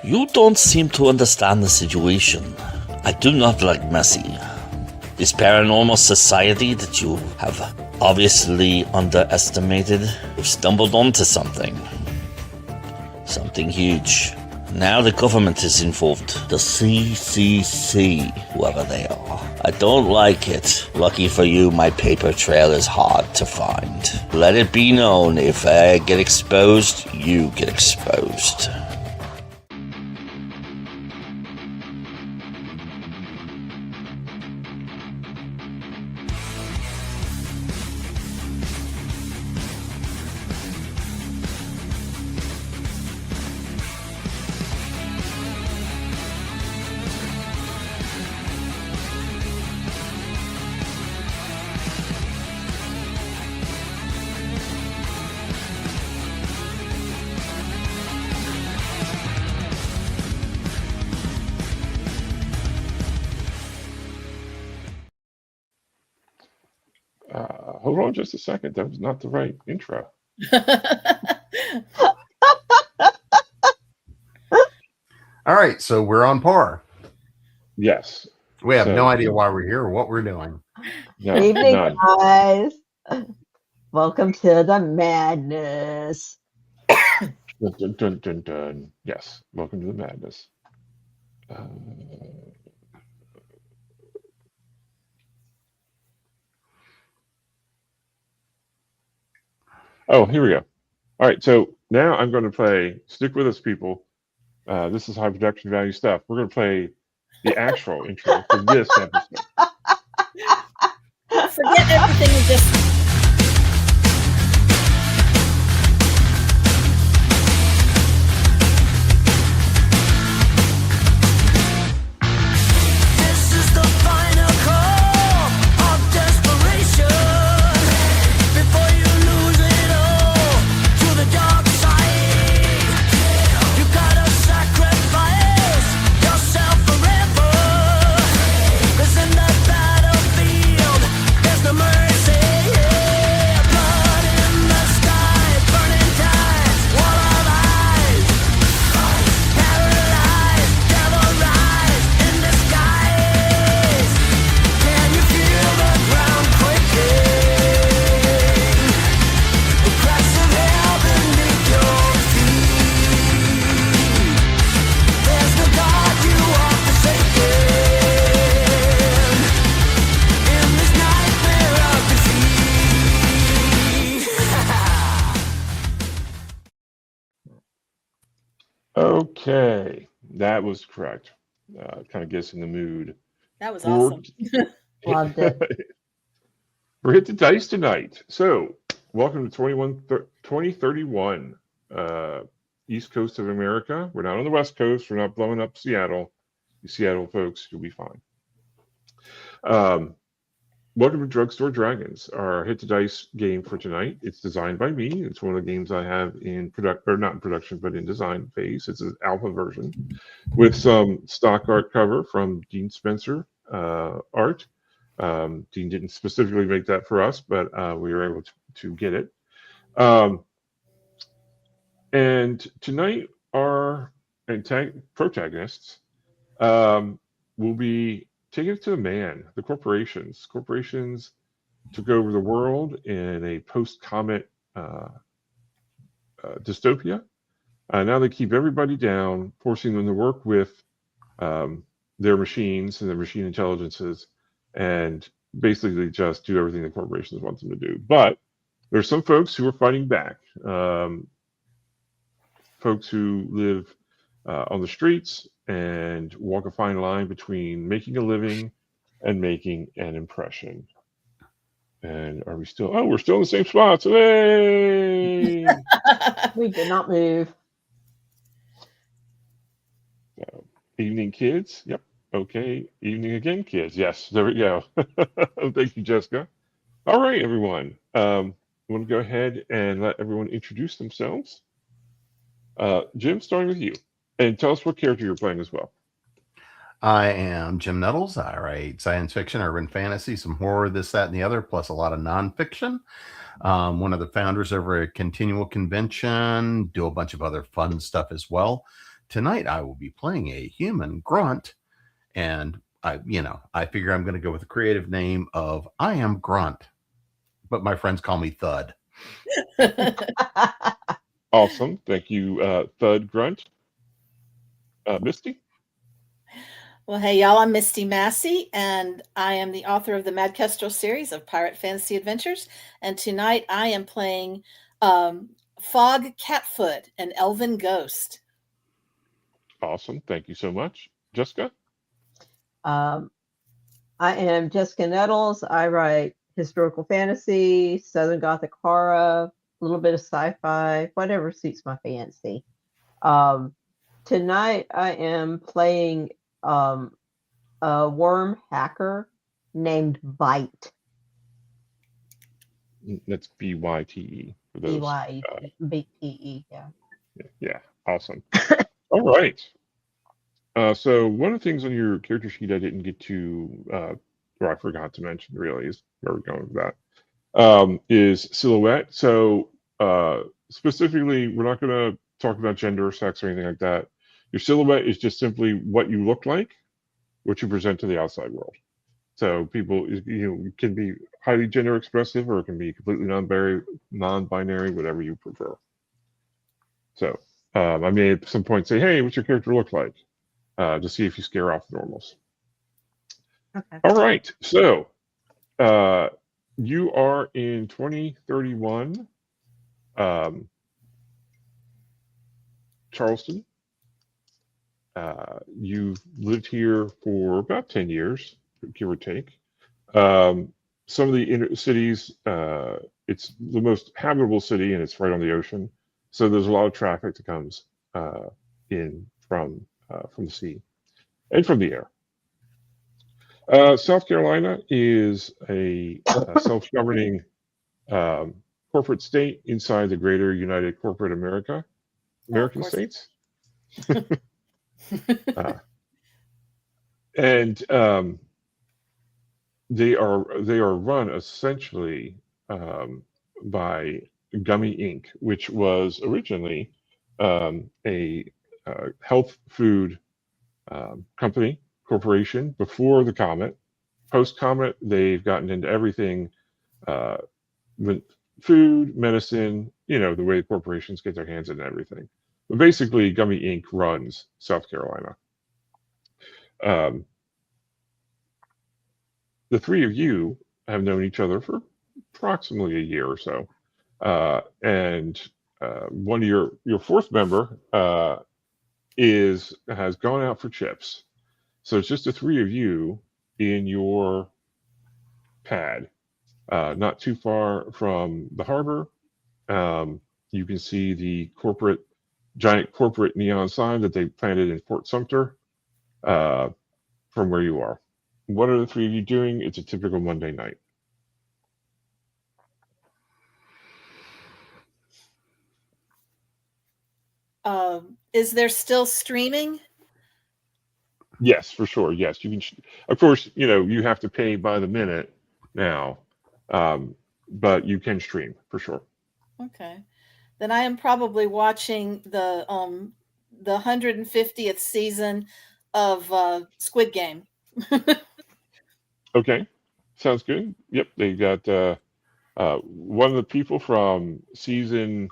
You don't seem to understand the situation. I do not like Massey. This paranormal society that you have obviously underestimated, you've stumbled onto something. Something huge. Now the government is involved. The CCC, whoever they are. I don't like it. Lucky for you, my paper trail is hard to find. Let it be known, if I get exposed, you get exposed. Hold on just a second. That was not the right intro. All right, so we're on par. Yes. We have no idea why we're here or what we're doing. No, Evening, none. guys. Welcome to the madness. Dun, dun, dun, dun, dun. Yes. Welcome to the madness. Oh, here we go. All right, so now I'm going to play, stick with us, people. This is high production value stuff. We're going to play the actual intro for this episode. Forget everything and just... Okay, that was correct. Kind of gets in the mood. That was awesome. Loved it. We're hit the dice tonight. So, welcome to 2031, East Coast of America. We're not on the West Coast. We're not blowing up Seattle. You Seattle folks, you'll be fine. Welcome to Drugstore Dragons, our hit the dice game for tonight. It's designed by me. It's one of the games I have in not in production, but in design phase. It's an alpha version with some stock art cover from Dean Spencer art. Dean didn't specifically make that for us, but we were able to get it. And tonight, our protagonists will be taking it to the man, the corporations. Corporations took over the world in a post-comet dystopia. Now they keep everybody down, forcing them to work with their machines and their machine intelligences, and basically just do everything the corporations want them to do. But there's some folks who are fighting back. Folks who live on the streets and walk a fine line between making a living and making an impression. And are we still? Oh, we're still in the same spots. Hey! We did not move. So, evening, kids. Yep. Okay. Evening again, kids. Yes. There we go. Thank you, Jessica. All right, everyone. I want to go ahead and let everyone introduce themselves. Jim, starting with you. And tell us what character you're playing as well. I am Jim Nettles. I write science fiction, urban fantasy, some horror, this, that, and the other, plus a lot of nonfiction. One of the founders over a continual convention, do a bunch of other fun stuff as well. Tonight, I will be playing a human grunt, and I figure I'm going to go with the creative name of I Am Grunt, but my friends call me Thud. Awesome. Thank you, Thud Grunt. Misty? Well, hey, y'all, I'm Misty Massey, and I am the author of the Mad Kestrel series of pirate fantasy adventures. And tonight I am playing Fog Catfoot, an elven ghost. Awesome. Thank you so much. Jessica? I am Jessica Nettles. I write historical fantasy, Southern Gothic horror, a little bit of sci-fi, whatever suits my fancy. Tonight I am playing a worm hacker named Bite. That's B-Y-T-E. For those. B-Y-B-T-E, yeah. Yeah, awesome. All right. So one of the things on your character sheet I didn't get to, or I forgot to mention really, is where we're going with that, is silhouette. So specifically, we're not going to talk about gender or sex or anything like that. Your silhouette is just simply what you look like, what you present to the outside world. So people, can be highly gender expressive, or it can be completely non-binary, whatever you prefer. So I may at some point say, "Hey, what's your character look like?" To see if you scare off normals. Okay. All right. So you are in 2031, Charleston. You've lived here for about 10 years, give or take. Some of the inner cities, it's the most habitable city, and it's right on the ocean. So there's a lot of traffic that comes in from the sea and from the air. South Carolina is a self-governing corporate state inside the greater United Corporate American States. And they are run essentially by Gummy Inc., which was originally a health food corporation before the comet. Post comet, they've gotten into everything with food, medicine, the way corporations get their hands in everything. But basically, Gummy Inc. runs South Carolina. The three of you have known each other for approximately a year or so. And one of your fourth member has gone out for chips. So it's just the three of you in your pad, not too far from the harbor. You can see the giant corporate neon sign that they planted in Fort Sumter from where you are. What are the three of you doing? It's a typical Monday night. Is there still streaming? Yes, for sure. Yes, you can. Of course, you have to pay by the minute now, but you can stream for sure. Okay, then I am probably watching the 150th season of Squid Game. Okay, sounds good. Yep, they got one of the people from season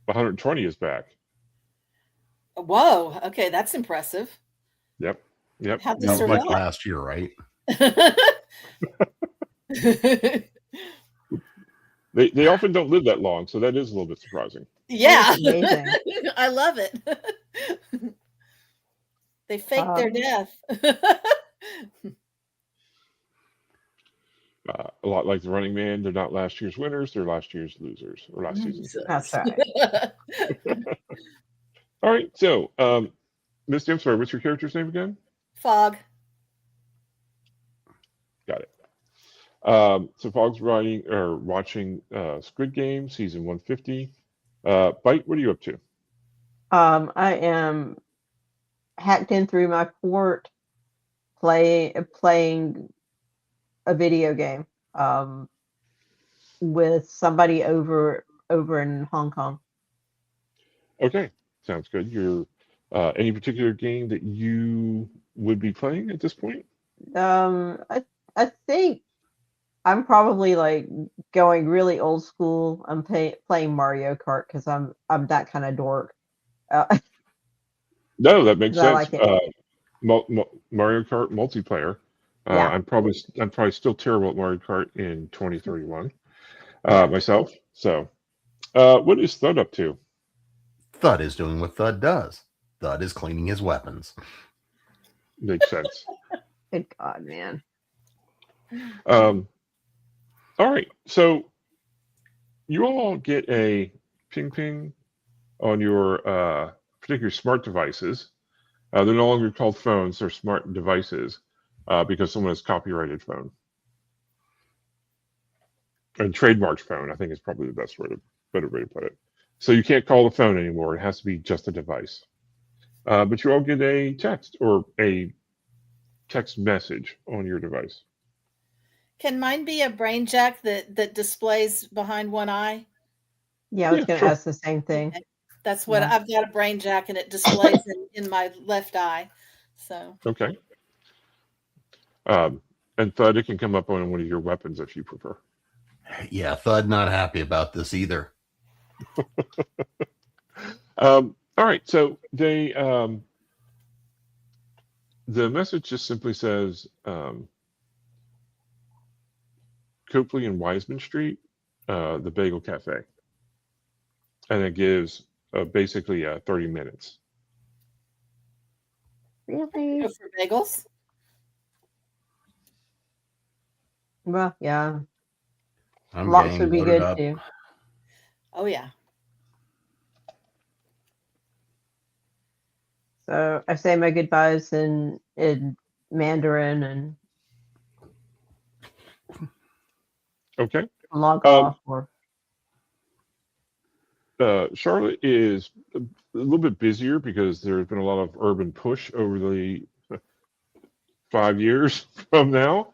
120 is back. Whoa. Okay, that's impressive. Yep. How'd they That was like survive? last year, right? They often don't live that long, so that is a little bit surprising. Yeah, That's amazing. I love it. They faked their death. A lot like the Running Man, they're not last year's winners; they're last year's losers or last season's winners. That's right. All right, so Misty, I'm sorry, what's your character's name again? Fog. Got it. So Fog's watching Squid Game season 150. Bite, what are you up to? I am hacked in through my port, playing a video game with somebody over in Hong Kong. Okay, sounds good. Your any particular game that you would be playing at this point? I think I'm probably like going really old school. I'm playing Mario Kart because I'm that kind of dork. No, that makes 'Cause I sense. like it. Mario Kart multiplayer. Yeah. I'm probably still terrible at Mario Kart in 2031 Yeah. myself. So, what is Thud up to? Thud is doing what Thud does. Thud is cleaning his weapons. Makes sense. Good God, man. All right, so you all get a ping ping on your particular smart devices. They're no longer called phones; they're smart devices because someone has copyrighted phone and trademarked phone. I think is probably the better way to put it. So you can't call the phone anymore; it has to be just a device. But you all get a text or a text message on your device. Can mine be a brain jack that displays behind one eye? Yeah, I was Yeah, going to sure. ask the same thing. Okay. That's what Yeah. I've got, a brain jack, and it displays in my left eye. So Okay. And Thud, it can come up on one of your weapons if you prefer. Yeah, Thud not happy about this either. All right, so the message just simply says Copley and Wiseman Street, the Bagel Cafe, and it gives basically 30 minutes. Really? go for bagels. Well, yeah. I'm Lox game, would be loaded good up. too. Oh yeah. So I say my goodbyes in Mandarin and Okay. log off. Or Charlotte is a little bit busier because there's been a lot of urban push over the 5 years from now.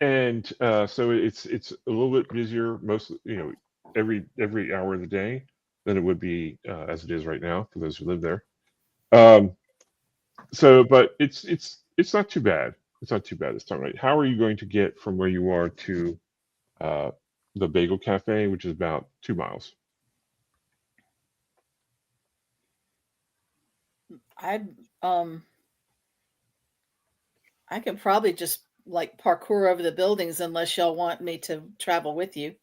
And so it's a little bit busier every hour of the day than it would be as it is right now for those who live there. But it's not too bad. It's not too bad this time, right? How are you going to get from where you are to the Bagel Cafe, which is about 2 miles? I could probably just like parkour over the buildings unless y'all want me to travel with you.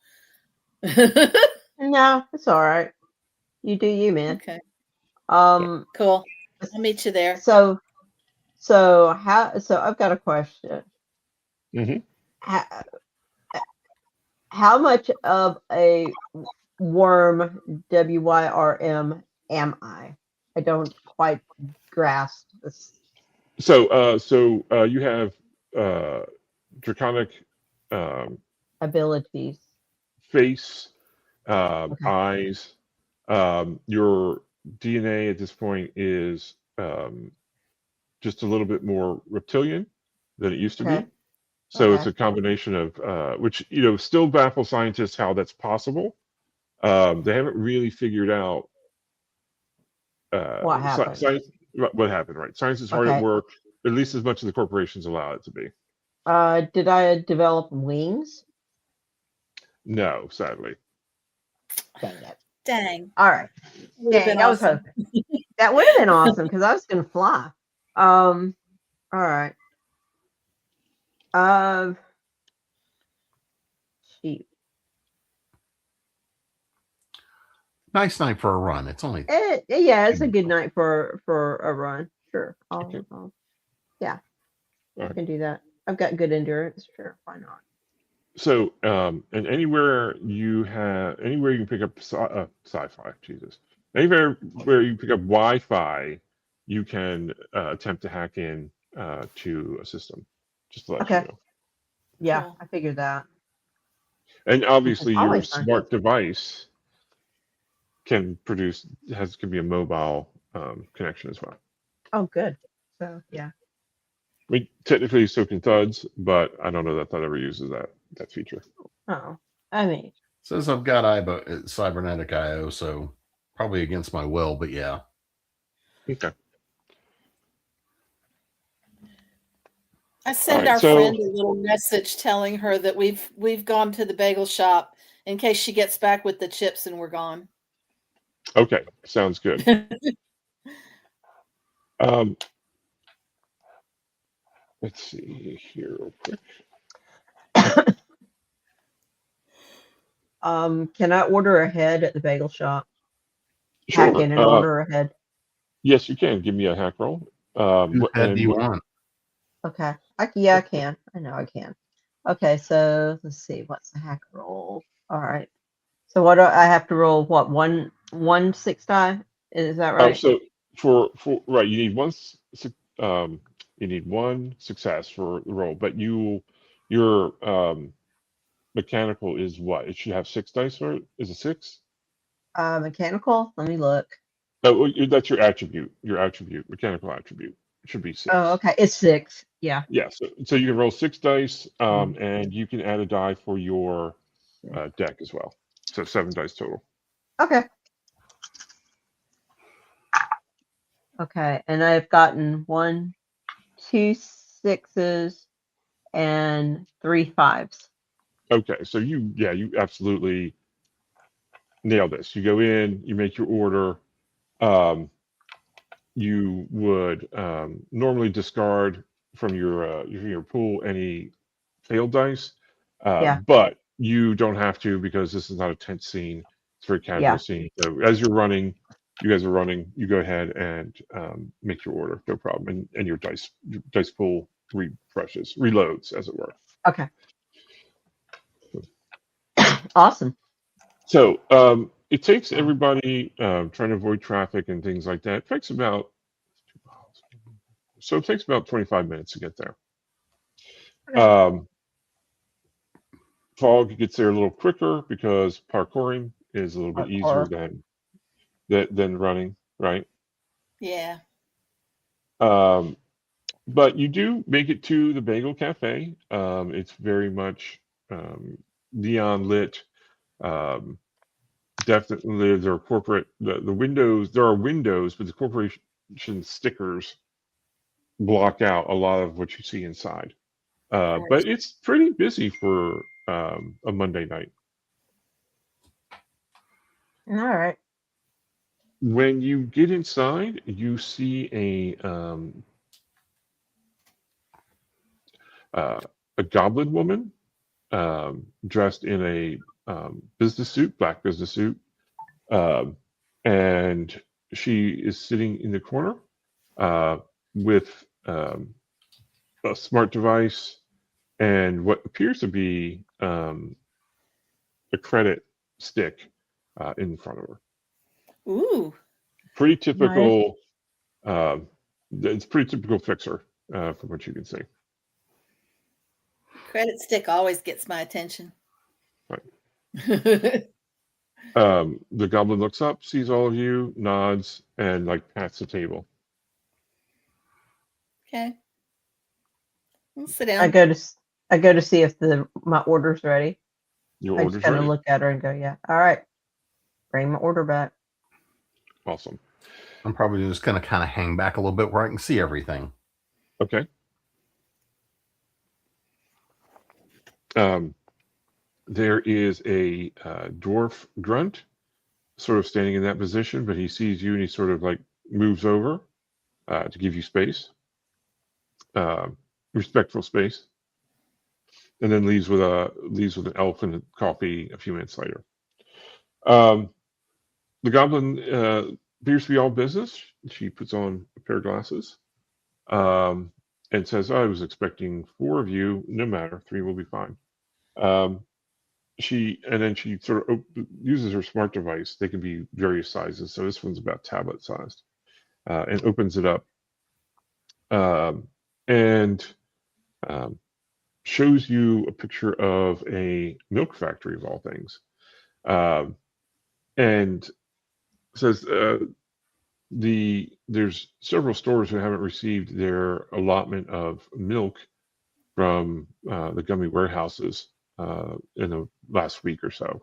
no, it's all right. You do you, man. Okay, Cool. I'll meet you there. So I've got a question. Mm-hmm. How much of a worm WYRM am I? I don't quite grasp this. So you have draconic Abilities. face, Okay. eyes. Your DNA at this point is just a little bit more reptilian than it used to Okay. be. So Okay. it's a combination of which still baffles scientists how that's possible. They haven't really figured out What happened? Science, what happened, right? Science is hard at Okay. work, at least as much as the corporations allow it to be. Did I develop wings? No, sadly. Dang it. Dang. All right. Would've been Dang, I was awesome. hoping. That would have been awesome because I was gonna fly. All right. Shoot. Nice night for a run. It's only Yeah, it's a good night for a run. Sure. Okay. Yeah, I Alright. can do that. I've got good endurance. Sure, why not? So, and anywhere you can pick up sci-fi, Jesus. Anywhere where you pick up Wi-Fi, you can attempt to hack in to a system. Just to let you Okay. know. Yeah, Cool. I figured that. And obviously, your always fun. smart device can be a mobile connection as well. Oh, good. So yeah. I mean, technically so can thuds, but I don't know that Thud ever uses that feature. Oh, I mean, Says I've got cybernetic IO, so probably against my will, but yeah. Okay. I send right, our so- friend a little message telling her that we've gone to the bagel shop in case she gets back with the chips and we're gone. Okay, sounds good. Let's see here real quick. can I order ahead at the bagel shop? Sure. Hack in and order ahead. Yes, you can. Give me a hack roll. Whose head do you what- want? Okay. Yeah, I can. I know I can. Okay, so let's see. What's the hack roll? All right. So what do I have to roll? What, one 6 die? Is that right? So for right, you need you need one success for the roll, but your mechanical is what? It should have 6 dice, or is it 6? Mechanical. Let me look. Oh, that's your attribute. Your attribute, mechanical attribute, it should be 6. Oh, okay. It's 6. Yeah. Yeah. So you can roll 6 dice, Mhm. and you can add a die for your deck as well. So 7 dice total. Okay. Okay, and I've gotten 1, 2 6s and 3 5s. Okay, so you absolutely nail this. You go in, you make your order. You would normally discard from your pool any failed dice, Yeah. but you don't have to because this is not a tense scene. It's a very casual Yeah. scene. So as you guys are running, you go ahead and make your order, no problem, and your dice pool reloads, as it were. Okay. Awesome. So it takes everybody trying to avoid traffic and things like that. It takes about 25 minutes to get there. Okay. Fog gets there a little quicker because parkouring is a little bit easier Parkour. than running, right? Yeah. But you do make it to the Bagel Cafe. It's very much neon lit. Definitely, there are the windows. There are windows, but the corporation stickers block out a lot of what you see inside. But it's pretty busy for a Monday night. All right. When you get inside, you see a goblin woman dressed in a black business suit, and she is sitting in the corner with a smart device and what appears to be a credit stick in front of her. Ooh. Pretty typical. It's pretty typical fixer from what you can see. Credit stick always gets my attention. Right. The goblin looks up, sees all of you, nods, and pats the table. Okay. We'll sit down. I go to see if my order's ready. Your I order's just kind of ready. look at her and go, yeah. All right. Bring my order back. Awesome. I'm probably just going to kind of hang back a little bit where I can see everything. Okay. There is a dwarf grunt sort of standing in that position, but he sees you and he sort of moves over to give you space, respectful space, and then leaves with an elf and a coffee a few minutes later. The goblin appears to be all business. She puts on a pair of glasses and says, I was expecting 4 of you. No matter, 3 will be fine. She sort of uses her smart device. They can be various sizes. So this one's about tablet sized, and opens it up and shows you a picture of a milk factory of all things, and says, there's several stores who haven't received their allotment of milk from the gummy warehouses in the last week or so.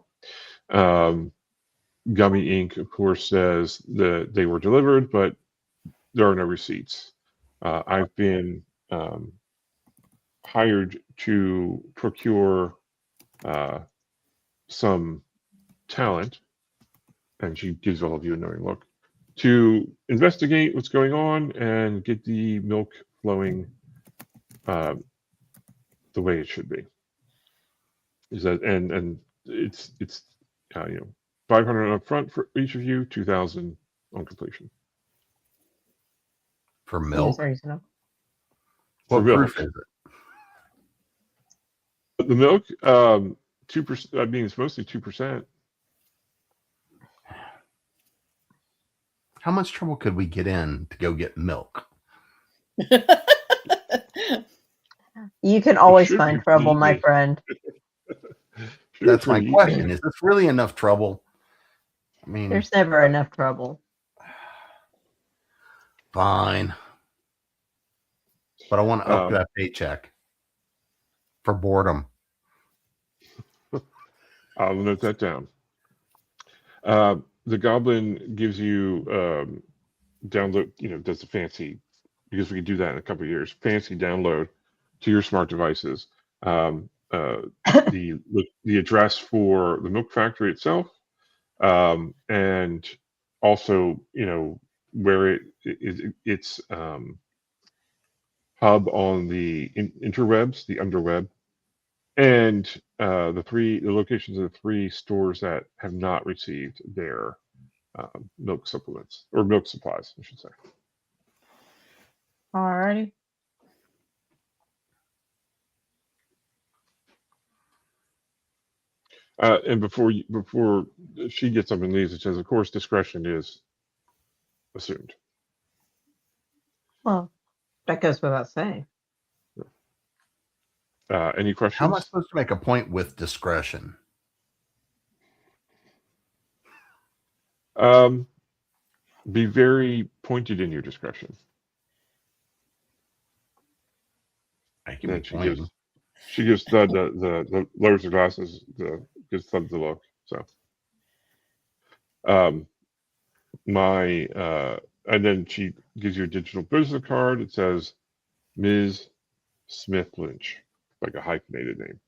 Gummy Inc., of course, says that they were delivered, but there are no receipts. I've been hired to procure some talent, and she gives all of you a knowing look, to investigate what's going on and get the milk flowing the way it should be. Is that and it's 500 up front for each of you, 2,000 on completion. For Seems milk? reasonable. What For milk. proof is it? The milk, 2%. I mean, it's mostly 2%. How much trouble could we get in to go get milk? You can always should find be trouble, my easy. friend. That's my Pretty question. easy. Is this really enough trouble? I mean, There's never enough trouble. fine. But I want to up that paycheck for boredom. I'll note that down. The Goblin gives you download, does the fancy, because we can do that in a couple of years, fancy download to your smart devices. The address for the milk factory itself, and also, where its hub on the interwebs, the underweb, and the locations of the 3 stores that have not received their milk supplements, or milk supplies, I should say. Alrighty. And before she gets up and leaves, it says, of course, discretion is assumed. Well, that goes without saying. Any questions? How am I supposed to make a point with discretion? Be very pointed in your discretion. I can be And pointing. she gives the lowers her glasses, gives Thud the look. So, and then she gives you a digital business card. It says Ms. Smith Lynch, like a hyphenated name.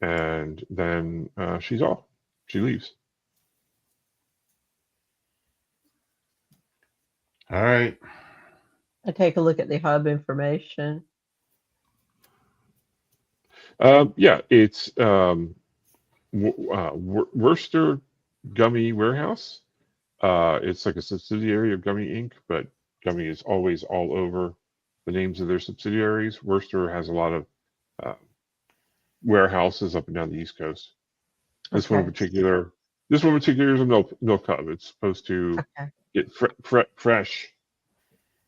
And then she's off. She leaves. All right. I take a look at the hub information. Yeah, it's Worcester Gummy Warehouse. It's like a subsidiary of Gummy Inc., but Gummy is always all over the names of their subsidiaries. Worcester has a lot of warehouses up and down the East Coast. This one in particular is a milk hub. It's supposed to get fresh,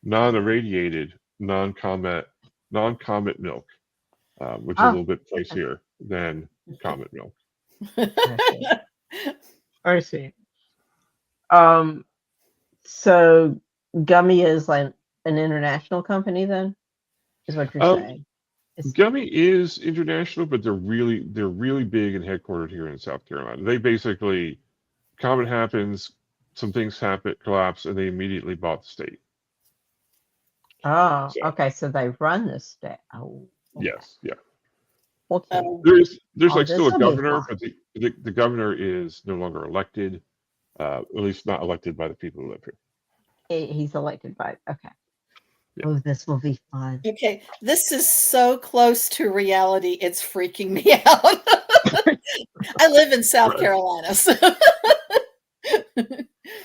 non-irradiated, non-comet milk, which is a little bit pricier than comet milk. I see. So Gummy is like an international company, then, is what you're saying? Gummy is international, but they're really big and headquartered here in South Carolina. They basically, comet happens, some things collapse, and they immediately bought the state. Oh, okay. So they run the state. Oh, okay. Yes, yeah. Okay. There's like still a this'll be governor, fun. but the governor is no longer elected, at least not elected by the people who live here. He's elected by. Okay. Yeah. Oh, this will be fun. Okay, this is so close to reality, it's freaking me out. I live in South Carolina, so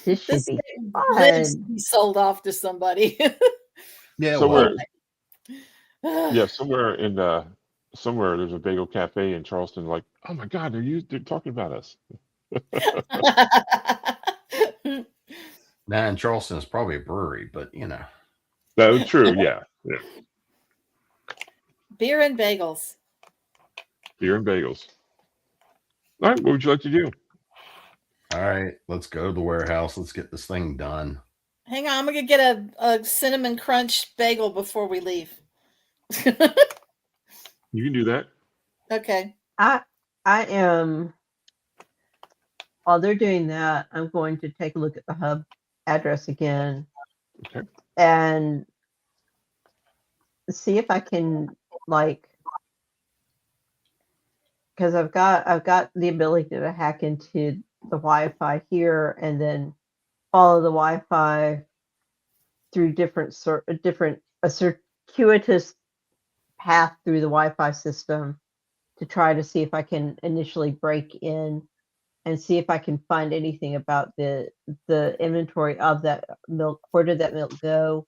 This should this be thing lives to fun. be sold off to somebody. Yeah, Somewhere, well, somewhere there's a bagel cafe in Charleston. Like, oh my God, they're talking about us. now in Charleston is probably a brewery, but That was true. Yeah. Beer and bagels. Beer and bagels. All right. What would you like to do? All right, let's go to the warehouse. Let's get this thing done. Hang on, I'm gonna get a cinnamon crunch bagel before we leave. You can do that. Okay. I am, while they're doing that, I'm going to take a look at the hub address again. Okay. And see if I can, like, because I've got the ability to hack into the Wi-Fi here and then follow the Wi-Fi through a circuitous path through the Wi-Fi system to try to see if I can initially break in and see if I can find anything about the inventory of that milk. Where did that milk go?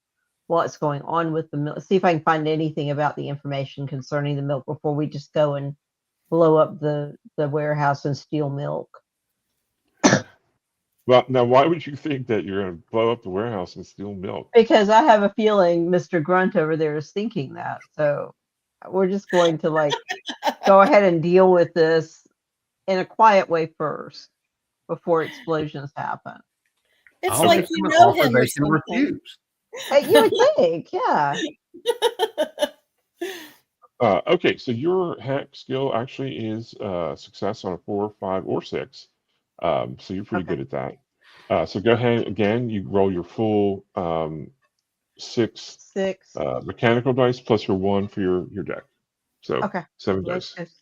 What's going on with the milk? See if I can find anything about the information concerning the milk before we just go and blow up the warehouse and steal milk. Well, now, why would you think that you're going to blow up the warehouse and steal milk? Because I have a feeling Mr. Grunt over there is thinking that. So we're just going to like go ahead and deal with this in a quiet way first before explosions happen. It's I'll like make you them an know offer him they or can something. refuse. You would think, yeah. Okay, so your hack skill actually is success on a 4, 5, or 6. So you're pretty Okay. good at that. So go ahead again. You roll your full 6 6. mechanical dice plus your 1 for your deck. So Okay. 7 Let's dice.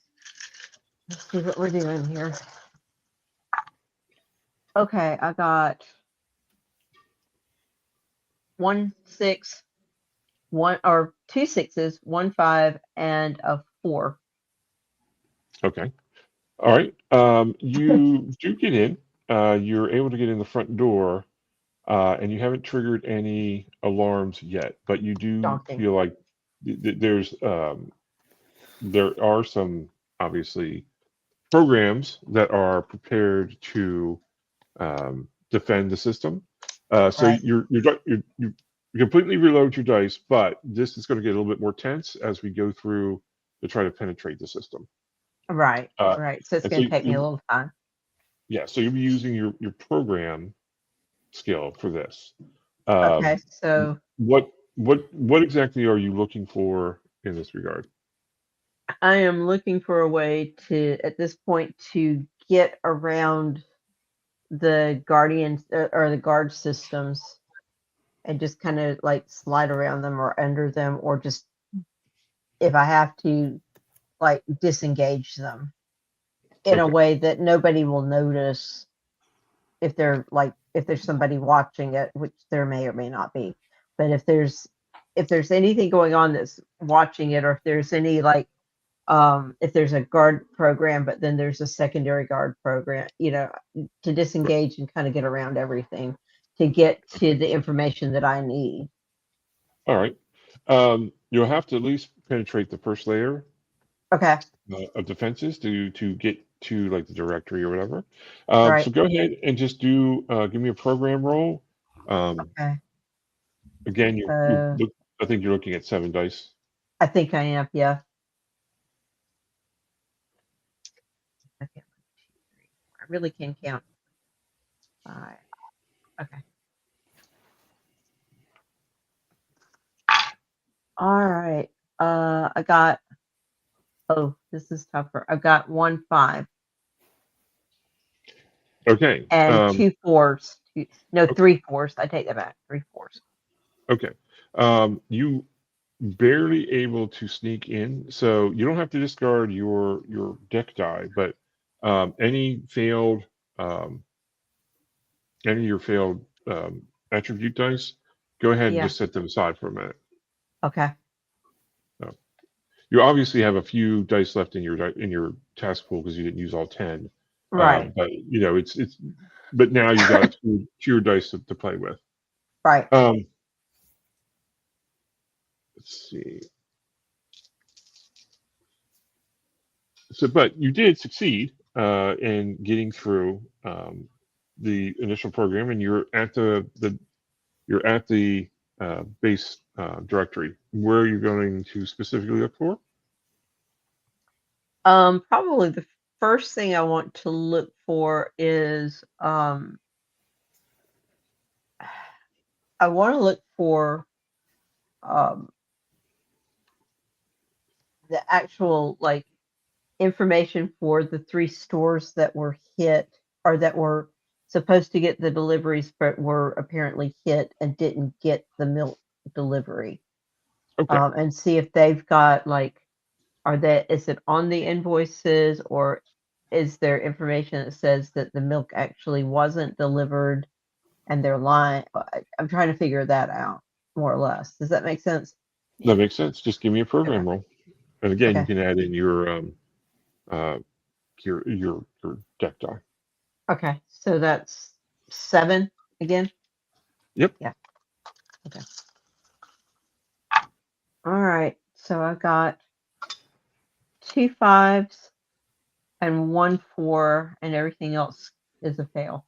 see what we're doing here. Okay, I got 1 6, 1 or 2 6s, 1 5, and a 4. Okay. All right. You do get in. You're able to get in the front door, and you haven't triggered any alarms yet, but you do Daunting. feel like there are some obviously programs that are prepared to defend the system. So Right. you completely reload your dice, but this is going to get a little bit more tense as we go through to try to penetrate the system. Right. Uh, Right. So it's and going to take me a little time. Yeah, so you'll be using your program skill for this. Okay. So What exactly are you looking for in this regard? I am looking for a way to, at this point, to get around the guardians or the guard systems and just kind of like slide around them or under them, or just if I have to, like disengage them in a Okay. way that nobody will notice if there's somebody watching it, which there may or may not be. But if there's anything going on that's watching it, or if there's any if there's a guard program, but then there's a secondary guard program, to disengage and kind of get around everything to get to the information that I need. All right. You'll have to at least penetrate the first layer Okay. of defenses to get to like the directory or whatever. Right. So go ahead and just give me a program roll. Okay. Again, I think you're looking at 7 dice. I think I am. Yeah. Okay. I really can count. 5. Okay. All right. I got. Oh, this is tougher. I've got 1 5 Okay. and 2 4s. No, Okay. 3 4s. I take that back. 3 4s. Okay. You barely able to sneak in, so you don't have to discard your deck die, but any of your failed attribute dice, go ahead and Yeah. just set them aside for a minute. Okay. You obviously have a few dice left in your task pool because you didn't use all 10. Right. But but now you've got fewer dice to play with. Right. Let's see. So, but you did succeed in getting through the initial program, and you're at the base directory. Where are you going to specifically look for? Probably first thing I want to look for is I want to look for um, the actual like information for the 3 stores that were hit or that were supposed to get the deliveries but were apparently hit and didn't get the milk delivery. Okay. And see if they've got like, is it on the invoices or is there information that says that the milk actually wasn't delivered and they're lying? I'm trying to figure that out more or less. Does that make sense? That makes sense. Just give me a program Okay. roll. And again, you Okay. can add in your your deck die. Okay. So that's 7 again? Yep. Yeah. Okay. All right. So I've got 2 5s and 1 4, and everything else is a fail.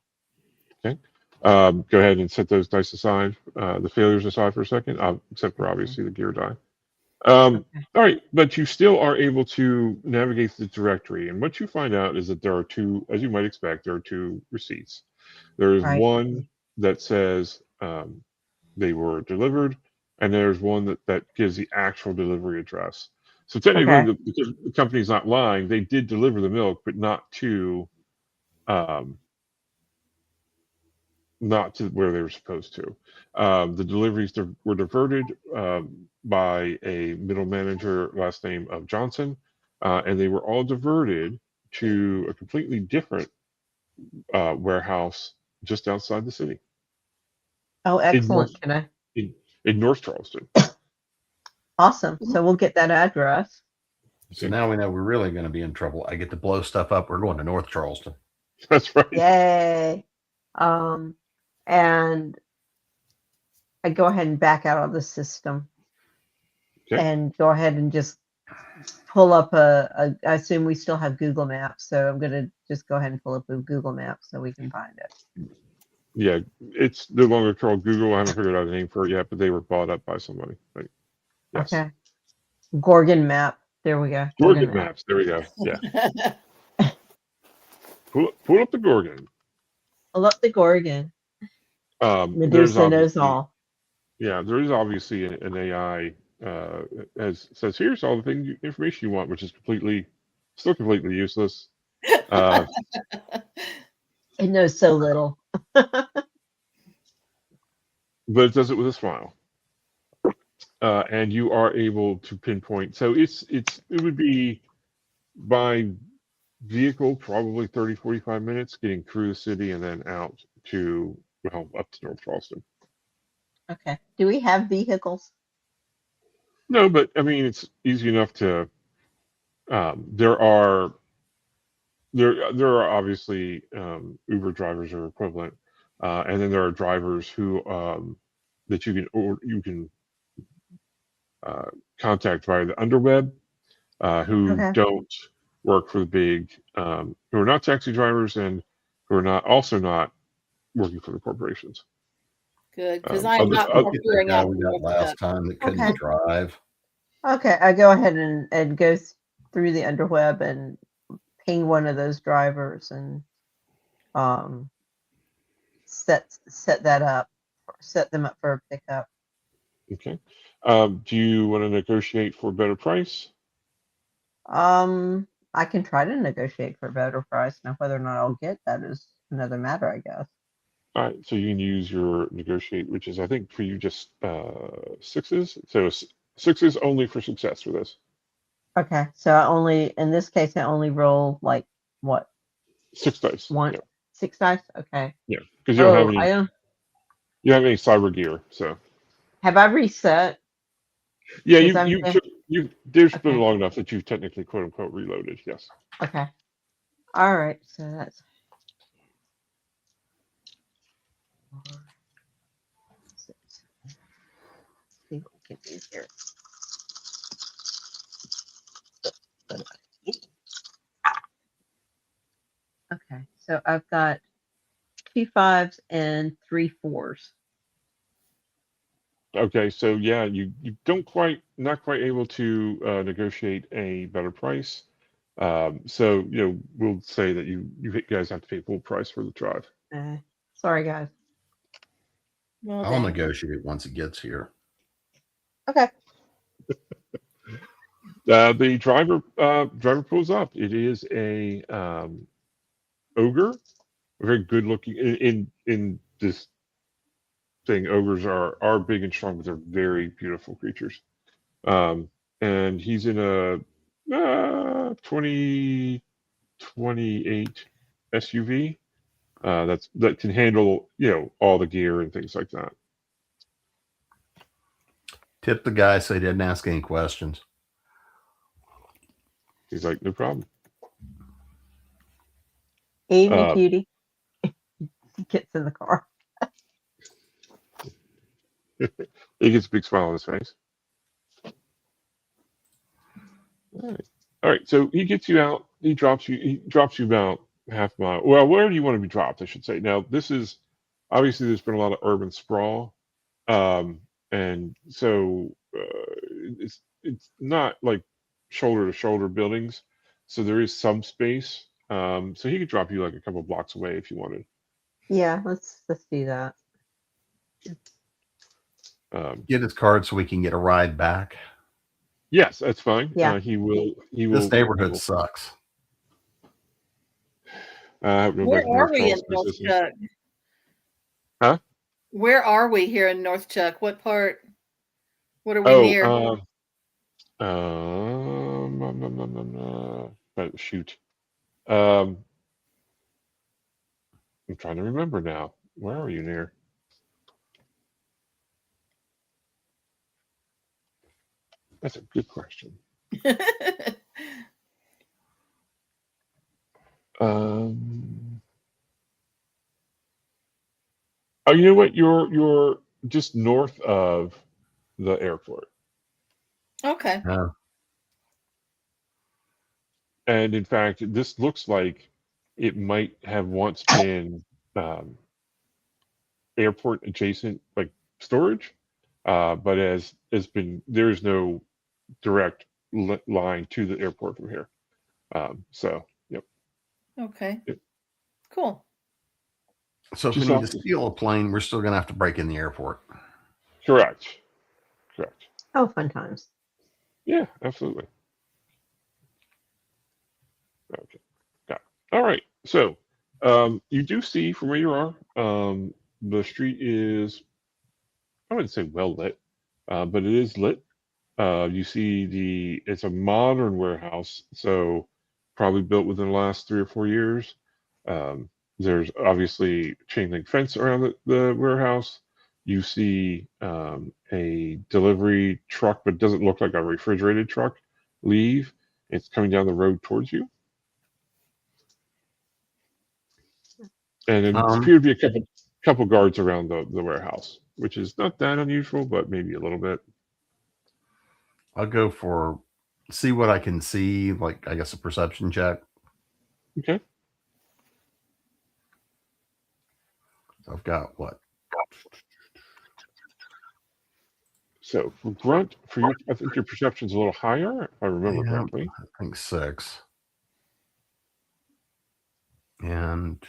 Okay. Go ahead and set those dice aside, the failures aside for a second, except for obviously the gear die. Okay. All right, but you still are able to navigate the directory, and what you find out is that there are 2, as you might expect, there are 2 receipts. There is Right. one that says they were delivered, and there's one that gives the actual delivery address. So technically, Okay. the company's not lying. They did deliver the milk, but not to where they were supposed to. The deliveries were diverted by a middle manager, last name of Johnson, and they were all diverted to a completely different warehouse just outside the city Oh, in North excellent. Can I? in North Charleston. Awesome. So we'll get that address. So now we know we're really going to be in trouble. I get to blow stuff up. We're going to North Charleston. That's right. Yay. And I go ahead and back out of the system Okay. and go ahead and just pull up I assume we still have Google Maps. So I'm going to just go ahead and pull up a Google Maps so we can find it. Yeah, it's no longer called Google. I haven't figured out a name for it yet, but they were bought up by somebody. Right? Yes. Okay. Gorgon Map. There we go. Gorgon Maps. There we go. Yeah. Pull up the Gorgon. Pull up the Gorgon. There's Medusa knows obviously, all. yeah, there is obviously an AI as says here's all the information you want, which is still completely useless. It knows so little. But it does it with a smile. And you are able to pinpoint. So it would be by vehicle probably 30-45 minutes getting through the city and then out to up to North Charleston. Okay. Do we have vehicles? No, but I mean it's easy enough to. There are obviously Uber drivers or equivalent, and then there are drivers who that you can contact via the underweb, who Okay. don't work for the big, who are not taxi drivers and who are not working for the corporations. Good, because I'm not Look at the figuring guy out we the got rest of last that. time that couldn't Okay. drive. Okay. I go ahead and go through the underweb and ping one of those drivers and set that up, set them up for a pickup. Okay. Do you want to negotiate for a better price? I can try to negotiate for a better price. Now, whether or not I'll get that is another matter, I guess. All right, so you can use your negotiate, which is I think for you just 6s. So 6s only for success for this. Okay, so in this case, I only roll like what? 6 dice. One, Yeah. 6 dice. Okay. Yeah, because you don't have any. I don't. You don't have any cyber gear, so. Have I reset? Yeah, 'Cause I'm there's been Okay. long enough that you've technically quote unquote reloaded. Yes. Okay. All right. So that's 4, 6. Let's see what we can do here. Okay, so I've got 2 5s and 3 4s. Okay, so yeah, you not quite able to negotiate a better price. So we'll say that you guys have to pay full price for the drive. Sorry, guys. Well, I'll then. negotiate once it gets here. Okay. The driver pulls up. It is a ogre, a very good looking. In this thing, ogres are big and strong, but they're very beautiful creatures. And he's in a 2028 SUV that can handle all the gear and things like that. Tip the guy so he didn't ask any questions. He's like, no problem. Evening, cutie. He gets in the car. He gets a big smile on his face. All right. So he gets you out. He drops you about half a mile. Well, where do you want to be dropped? I should say. Now, this is obviously there's been a lot of urban sprawl, and so it's not like shoulder to shoulder buildings. So there is some space. So he could drop you like a couple blocks away if you wanted. Yeah, let's do that. Get his card so we can get a ride back. Yes, that's fine. Yeah. He will. This neighborhood sucks. Where are we in North Chuck? Huh? Where are we here in North Chuck? What part? What are we near? Shoot. I'm trying to remember now. Where are you near? That's a good question. Oh, you know what? You're just north of the airport. Okay. And in fact, this looks like it might have once been airport adjacent, like storage, but as it's been, there is no direct line to the airport from here. So, yep. Okay. Yep. Cool. So if we need to steal a plane, we're still going to have to break in the airport. Correct. Oh, fun times. Yeah, absolutely. Okay. Got it. All right. So you do see from where you are, the street is, I wouldn't say well lit, but it is lit. You see it's a modern warehouse, so probably built within the last 3 or 4 years. There's obviously chain link fence around the warehouse. You see a delivery truck, but it doesn't look like a refrigerated truck, leave. It's coming down the road towards you. And there appear to be a couple guards around the warehouse, which is not that unusual, but maybe a little bit. I'll go for see what I can see, like I guess a perception check. Okay. So I've got what? So for Grunt, I think your perception's a little higher, if I remember correctly. I think 6. And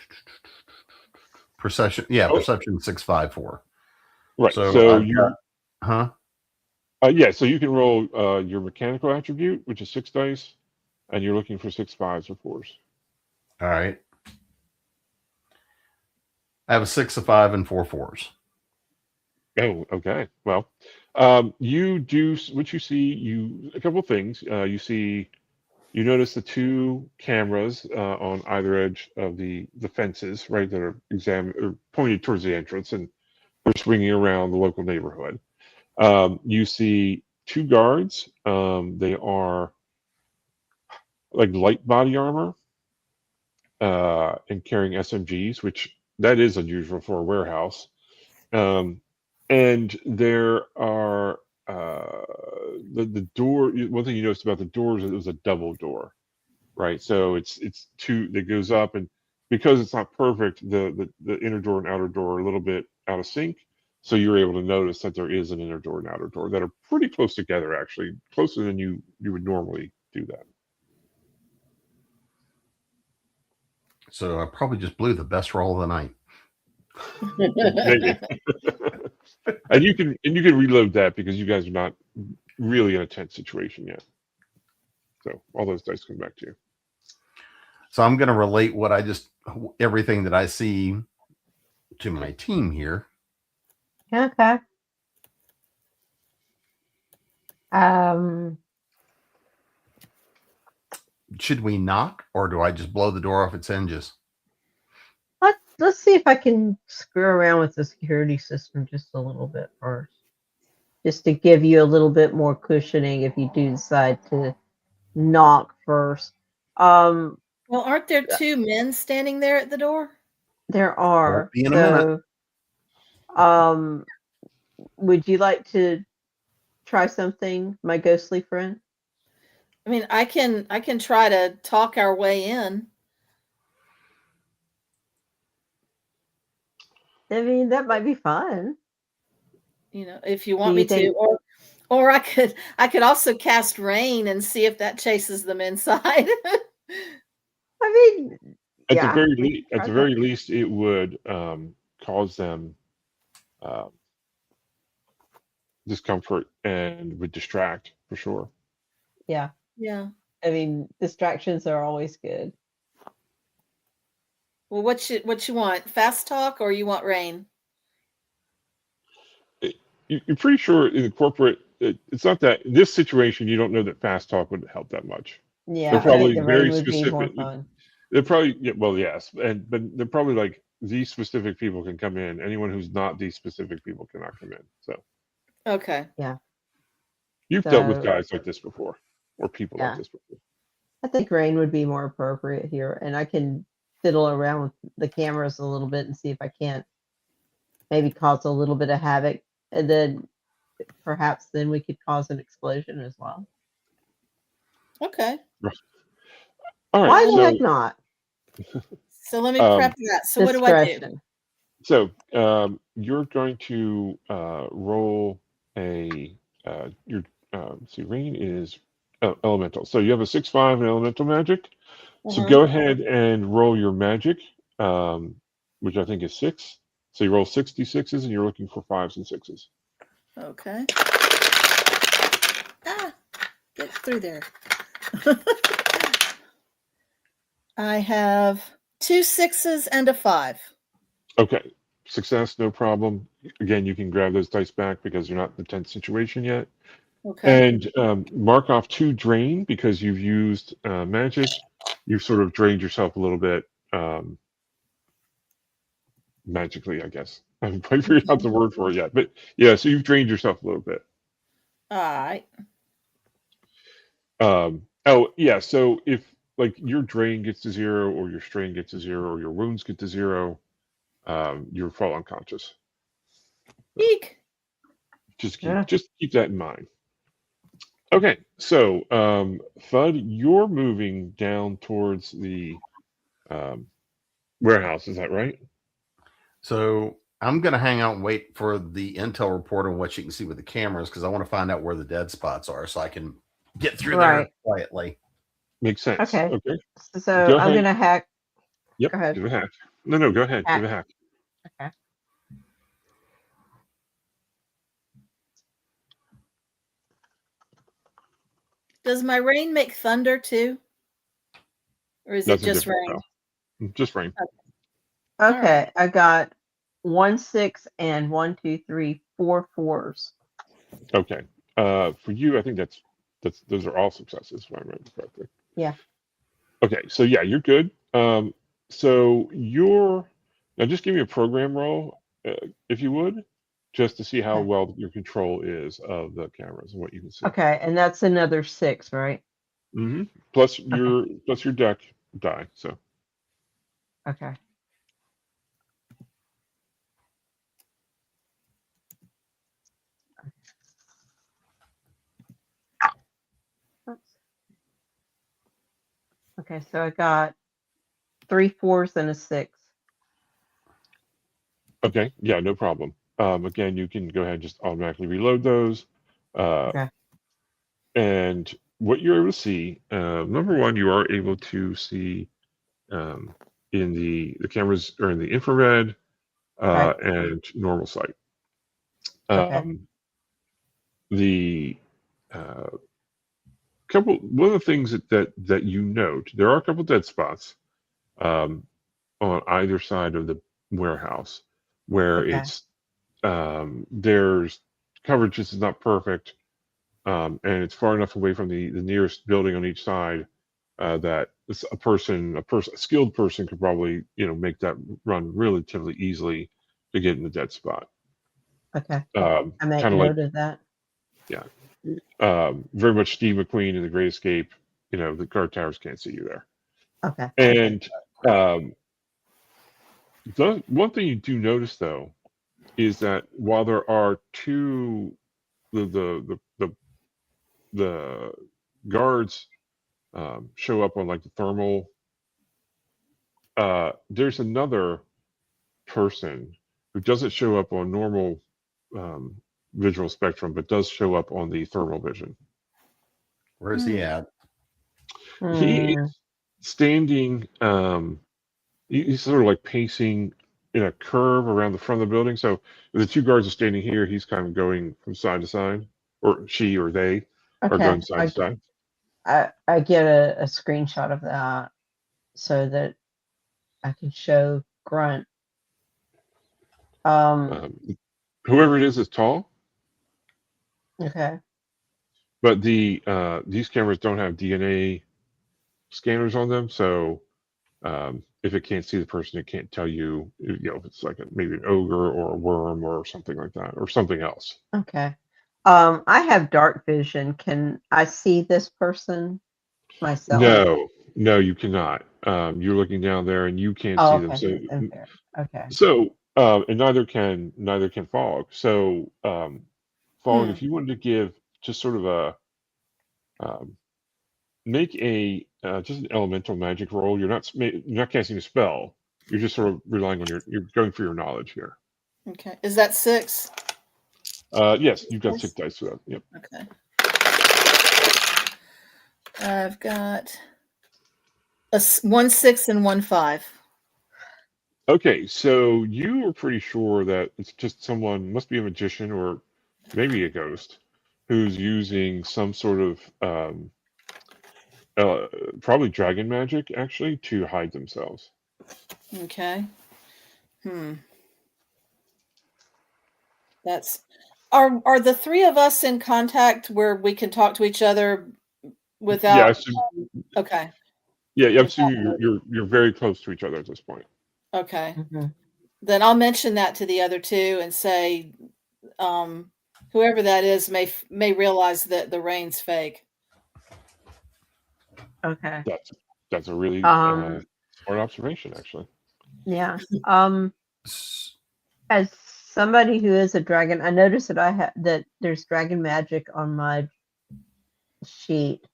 perception, perception 654. Right. So so you can roll your mechanical attribute, which is 6 dice, and you're looking for 6 5s or 4s. All right. I have a 6, a 5, and 4 4s. Oh, okay. Well, you do what you see. A couple of things. You notice the 2 cameras on either edge of the fences, right, that are pointed towards the entrance, and they're swinging around the local neighborhood. You see 2 guards. They are like light body armor and carrying SMGs, which that is unusual for a warehouse. And there are the door. One thing you noticed about the doors is it was a double door, right? So it's 2 that goes up, and because it's not perfect, the inner door and outer door are a little bit out of sync. So you're able to notice that there is an inner door and outer door that are pretty close together, actually closer than you would normally do that. So I probably just blew the best roll of the night. Maybe. and you can reload that because you guys are not really in a tense situation yet. So all those dice come back to you. So I'm going to relate everything that I see to my team here. Okay. Should we knock, or do I just blow the door off its hinges? Let's see if I can screw around with the security system just a little bit first, just to give you a little bit more cushioning if you do decide to knock first. Well, aren't there two men standing there at the door? There are. Won't be in a minute. Would you like to try something, my ghostly friend? I mean, I can try to talk our way in. I mean, that might be fun. You know, if you want me to, or I could also cast rain and see if that chases them inside. I mean, at the very least, it would cause them discomfort and would distract for sure. Yeah. Yeah. I mean, distractions are always good. Well, what you want? Fast talk or you want rain? You're pretty sure in the corporate, it's not that in this situation, you don't know that fast talk would help that much. Yeah, they're probably the very rain would specific. be more fun. They're probably, well, yes, but they're probably like these specific people can come in. Anyone who's not these specific people cannot come in. So, okay, yeah, you've dealt with guys like this before, or people like this before. I think rain would be more appropriate here, and I can fiddle around with the cameras a little bit and see if I can't maybe cause a little bit of havoc, and then perhaps then we could cause an explosion as well. Okay. All right. Why the heck not? So let me prep that. So what do I do? So you're going to roll a see, rain is elemental. So you have a 6/5 in elemental magic. So go ahead and roll your magic, which I think is 6. So you roll 66s, and you're looking for 5s and 6s. Okay. Get through there. I have 2 6s and a 5. Okay. Success, no problem. Again, you can grab those dice back because you're not in the tense situation yet. Okay. And mark off 2 drain because you've used magic. You've sort of drained yourself a little bit magically, I guess. I haven't quite figured out the word for it yet. But yeah, so you've drained yourself a little bit. All right. Oh, yeah. So if like your drain gets to 0 or your strain gets to 0 or your wounds get to 0, you fall unconscious. Eek. Just keep that in mind. Okay, so Thud, you're moving down towards the warehouse. Is that right? So I'm going to hang out and wait for the intel report on what you can see with the cameras because I want to find out where the dead spots are so I can get through there quietly. Makes sense. Okay. So Go I'm ahead. going to hack. Yep. Go ahead. Give a hack. No, go ahead. Give a hack. Okay. Does my rain make thunder too? Or is it just rain? No. Just rain. Okay. I got 1 6 and 1 2 3 4 4s. Okay. For you, I think those are all successes, if I remember correctly. Yeah. Okay, so yeah, you're good. So now just give me a program roll, if you would, just to see how well your control is of the cameras and what you can see. Okay, and that's another 6, right? Mm-hmm. Plus your deck die. So. Okay. Okay, so I got 3 4s and a 6. Okay, yeah, no problem. Again, you can go ahead and just automatically reload those. Okay. And what you're able to see, number one, you are able to see in the cameras are in the infrared Right. and normal sight. Okay. The one of the things that you note, there are a couple dead spots on either side of the warehouse where Okay. it's there's coverage is not perfect, and it's far enough away from the nearest building on each side that a skilled person could probably make that run relatively easily to get in the dead spot. Okay. I make Kind of like note of that. very much Steve McQueen in The Great Escape. The guard towers can't see you there. Okay. And one thing you do notice though is that while there are two the guards show up on like the thermal, there's another person who doesn't show up on normal visual spectrum, but does show up on the thermal vision. Where's he at? He is standing. He's sort of like pacing in a curve around the front of the building. So the two guards are standing here. He's kind of going from side to side, or she or they are Okay. going side to side. I get a screenshot of that so that I can show Grunt. Whoever it is tall, Okay. but these cameras don't have DNA scanners on them, so if it can't see the person, it can't tell you, if it's like maybe an ogre or a worm or something like that, or something else. Okay. I have dark vision. Can I see this person myself? No, you cannot. You're looking down there and you can't Oh, see them. okay. So, Fair. Okay. And neither can Fog. So, Fog, if you wanted to give just sort of a make a just an elemental magic roll, you're not casting a spell. You're just sort of relying on you're going for your knowledge here. Okay. Is that 6? Yes, you've got 6 dice for that. Yep. Okay. I've got 1 6 and 1 5. Okay, so you are pretty sure that it's just someone, must be a magician or maybe a ghost, who's using some sort of probably dragon magic actually to hide themselves. Okay. That's are the three of us in contact where we can talk to each other without? Yeah, I assume, Okay. yeah, I assume you're very close to each other at this point. Okay. Mm-hmm. Then I'll mention that to the other two and say, whoever that is may realize that the rain's fake. Okay. That's a really smart observation, actually. Yeah. As somebody who is a dragon, I noticed that there's dragon magic on my sheet.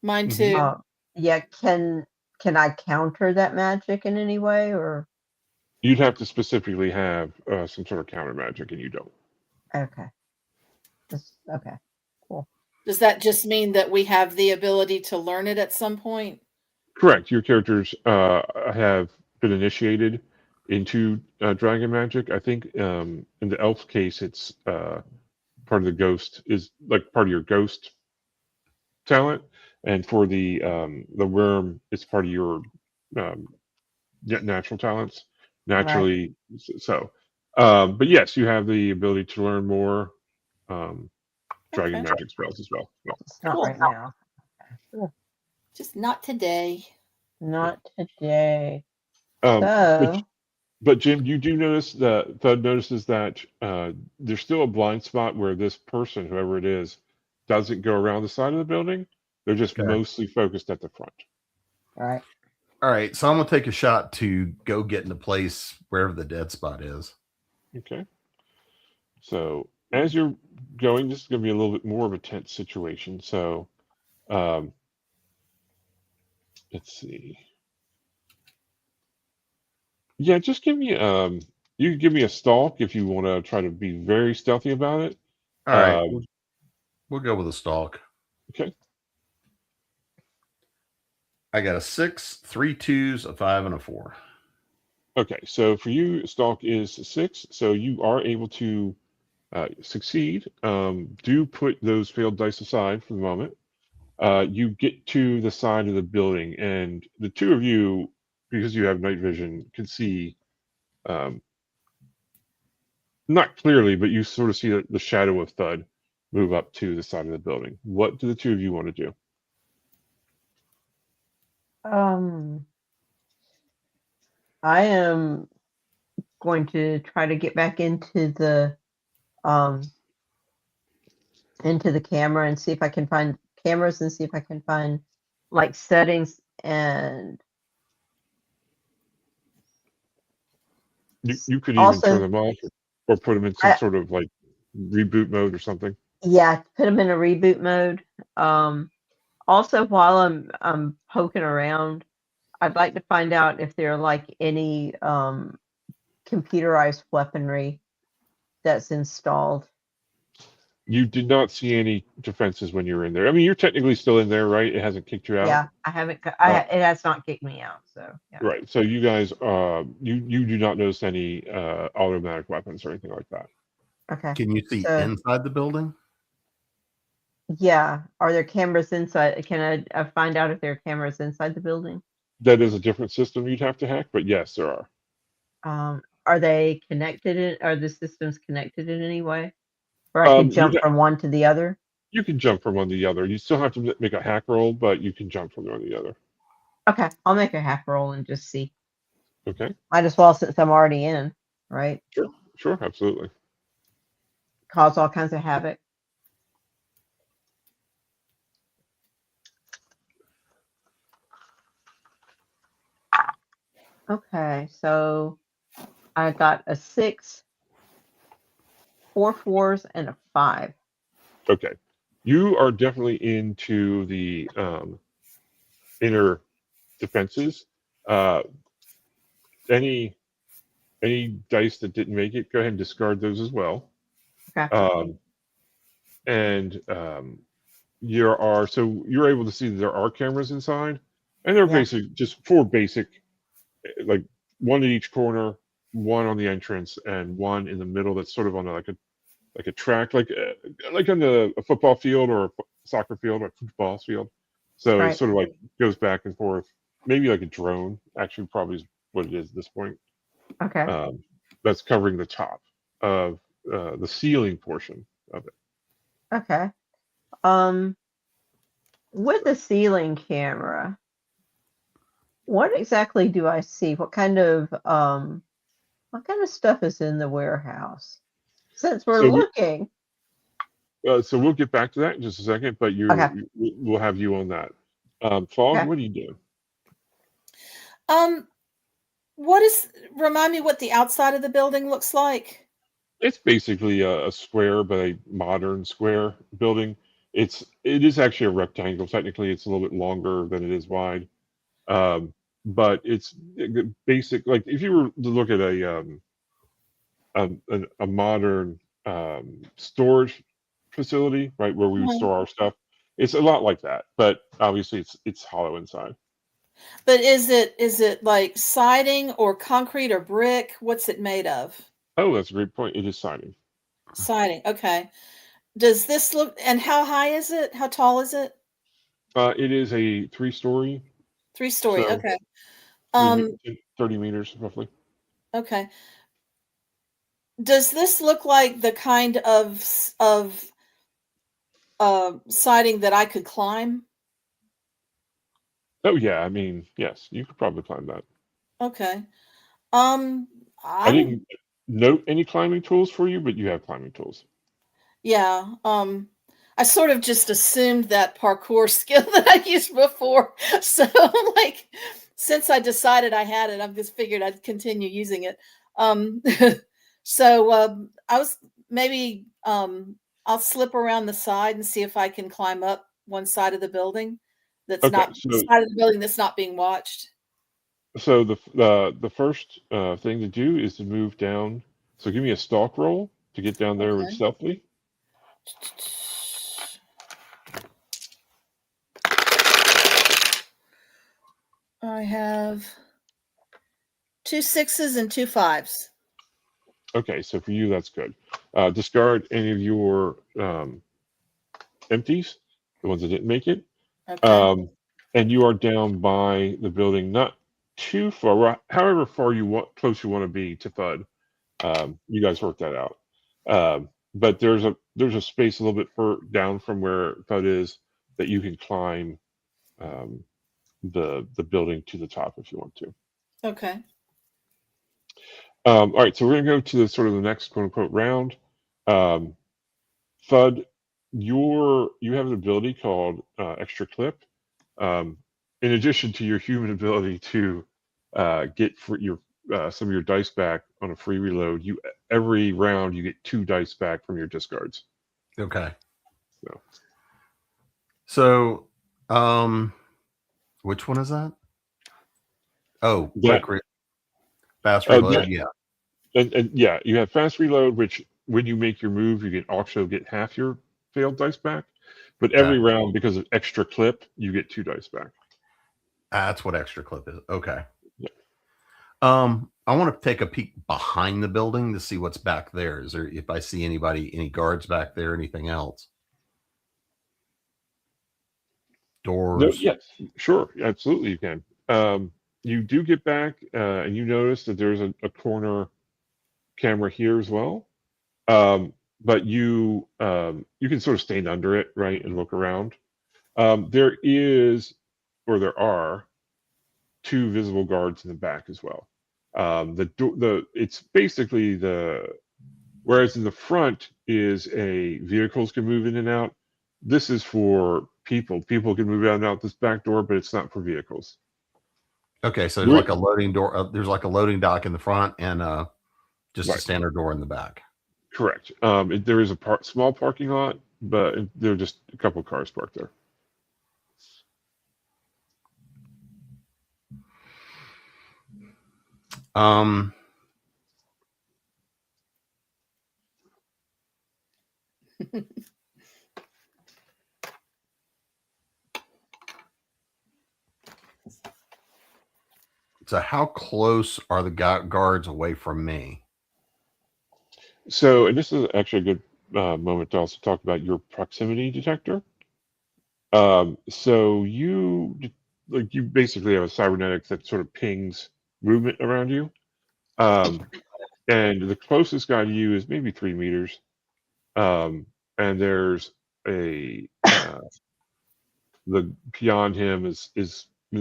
Mine too. Yeah. Can I counter that magic in any way, or? You'd have to specifically have some sort of counter magic, and you don't. Okay. Okay. Cool. Does that just mean that we have the ability to learn it at some point? Correct. Your characters have been initiated into dragon magic. I think in the elf case, it's part of the ghost is like part of your ghost talent, and for the worm, it's part of your natural talents. Naturally, right. So. But yes, you have the ability to learn more dragon magic spells as well. Yeah. It's not right now. Cool. Just not today. Not today. But Jim, you do notice that Thud notices that there's still a blind spot where this person, whoever it is, doesn't go around the side of the building. They're just mostly focused at the front. All right. So I'm gonna take a shot to go get into place wherever the dead spot is. Okay. So as you're going, this is going to be a little bit more of a tense situation. So let's see. Yeah, just give me you can give me a stalk if you want to try to be very stealthy about it. All right. We'll go with a stalk. Okay. I got a 6, 3 2s, a 5, and a 4. Okay, so for you, stalk is 6, so you are able to succeed. Do put those failed dice aside for the moment. You get to the side of the building, and the two of you, because you have night vision, can see, um, not clearly, but you sort of see the shadow of Thud move up to the side of the building. What do the two of you want to do? I am going to try to get back um into the camera and see if I can find cameras and see if I can find like settings and You could even turn also them off or put them in some I sort of like reboot mode or something. yeah, put them in a reboot mode. Also while I'm poking around, I'd like to find out if there are like any computerized weaponry that's installed. You did not see any defenses when you were in there. I mean, you're technically still in there, right? It hasn't kicked you out. Yeah, I haven't. It has not kicked me out. So yeah. Right. So you guys, you do not notice any automatic weapons or anything like that. Okay. Can you see So inside the building? yeah, are there cameras inside? Can I find out if there are cameras inside the building? That is a different system you'd have to hack, but yes, there are. Are they connected? Are the systems connected in any way, or I could jump from one to the other? You can jump from one to the other. You still have to make a hack roll, but you can jump from one to the other. Okay, I'll make a hack roll and just see. Okay. Might as well since I'm already in, right? Sure, absolutely. Cause all kinds of havoc. Okay, so I got a 6, 4 4s, and a 5. Okay. You are definitely into the inner defenses. Any dice that didn't make it, go ahead and discard those as well. Okay. And you're able to see that there are cameras inside, and they're basically just 4 basic, like one at each corner, one on the entrance, and one in the middle that's sort of on like a track, like on a football field or a soccer field or a football field. So it Right. sort of like goes back and forth, maybe like a drone. Actually, probably is what it is at this point. Okay. That's covering the top of the ceiling portion of it. Okay. With the ceiling camera, what exactly do I see? What kind of stuff is in the warehouse? Since we're So looking. So we'll get back to that in just a second, but we'll have you on that. Fog, Okay. what do you do? Remind me what the outside of the building looks like? It's basically a square, but a modern square building. It is actually a rectangle. Technically, it's a little bit longer than it is wide. But it's basic. Like if you were to look at a modern storage facility, right, where we would store our stuff, it's a lot like that. But obviously, it's hollow inside. But is it like siding or concrete or brick? What's it made of? Oh, that's a great point. It is siding. Siding. Okay. Does this look, and how high is it? How tall is it? It is a 3-story. 3-story. So Okay. 30 meters roughly. Okay. Does this look like the kind of siding that I could climb? Oh yeah, I mean, yes, you could probably climb that. Okay. I didn't note any climbing tools for you, but you have climbing tools. Yeah. I sort of just assumed that parkour skill that I used before. So like, since I decided I had it, I've just figured I'd continue using it. So I was maybe I'll slip around the side and see if I can climb up one side of the building that's Okay, side of the building that's not being watched. so the first thing to do is to move down. So give me a stalk roll to get down there with stealthily. I have 2 6s and 2 5s. Okay, so for you, that's good. Discard any of your empties, the ones that didn't make it. Okay. And you are down by the building, not too far, however far close you want to be to FUD. You guys work that out. But there's a space a little bit down from where FUD is that you can climb the building to the top if you want to. Okay. All right, so we're gonna go to the sort of the next quote unquote round. FUD, you have an ability called extra clip. In addition to your human ability to get some of your dice back on a free reload, every round you get 2 dice back from your discards. Okay. So, which one is that? Oh, fast reload. Yeah. And yeah, you have fast reload, which when you make your move, you can also get half your failed dice back. But every round, because of extra clip, you get 2 dice back. That's what extra clip is. Okay. Yeah. I want to take a peek behind the building to see what's back there. Is there, if I see any guards back there, anything else? Doors. No, yes, sure, absolutely you can. You do get back, and you notice that there's a corner camera here as well. But you can sort of stand under it, right, and look around. There are 2 visible guards in the back as well. It's basically whereas in the front is vehicles can move in and out. This is for people. People can move in and out this back door, but it's not for vehicles. Okay, so there's like a loading door. There's like a loading dock in the front and just a standard door in the back. Correct. There is a small parking lot, but there are just a couple cars parked there. So how close are the guards away from me? So, and this is actually a good moment to also talk about your proximity detector. So you basically have a cybernetics that sort of pings movement around you. And the closest guy to you is maybe 3 meters. And there's beyond him is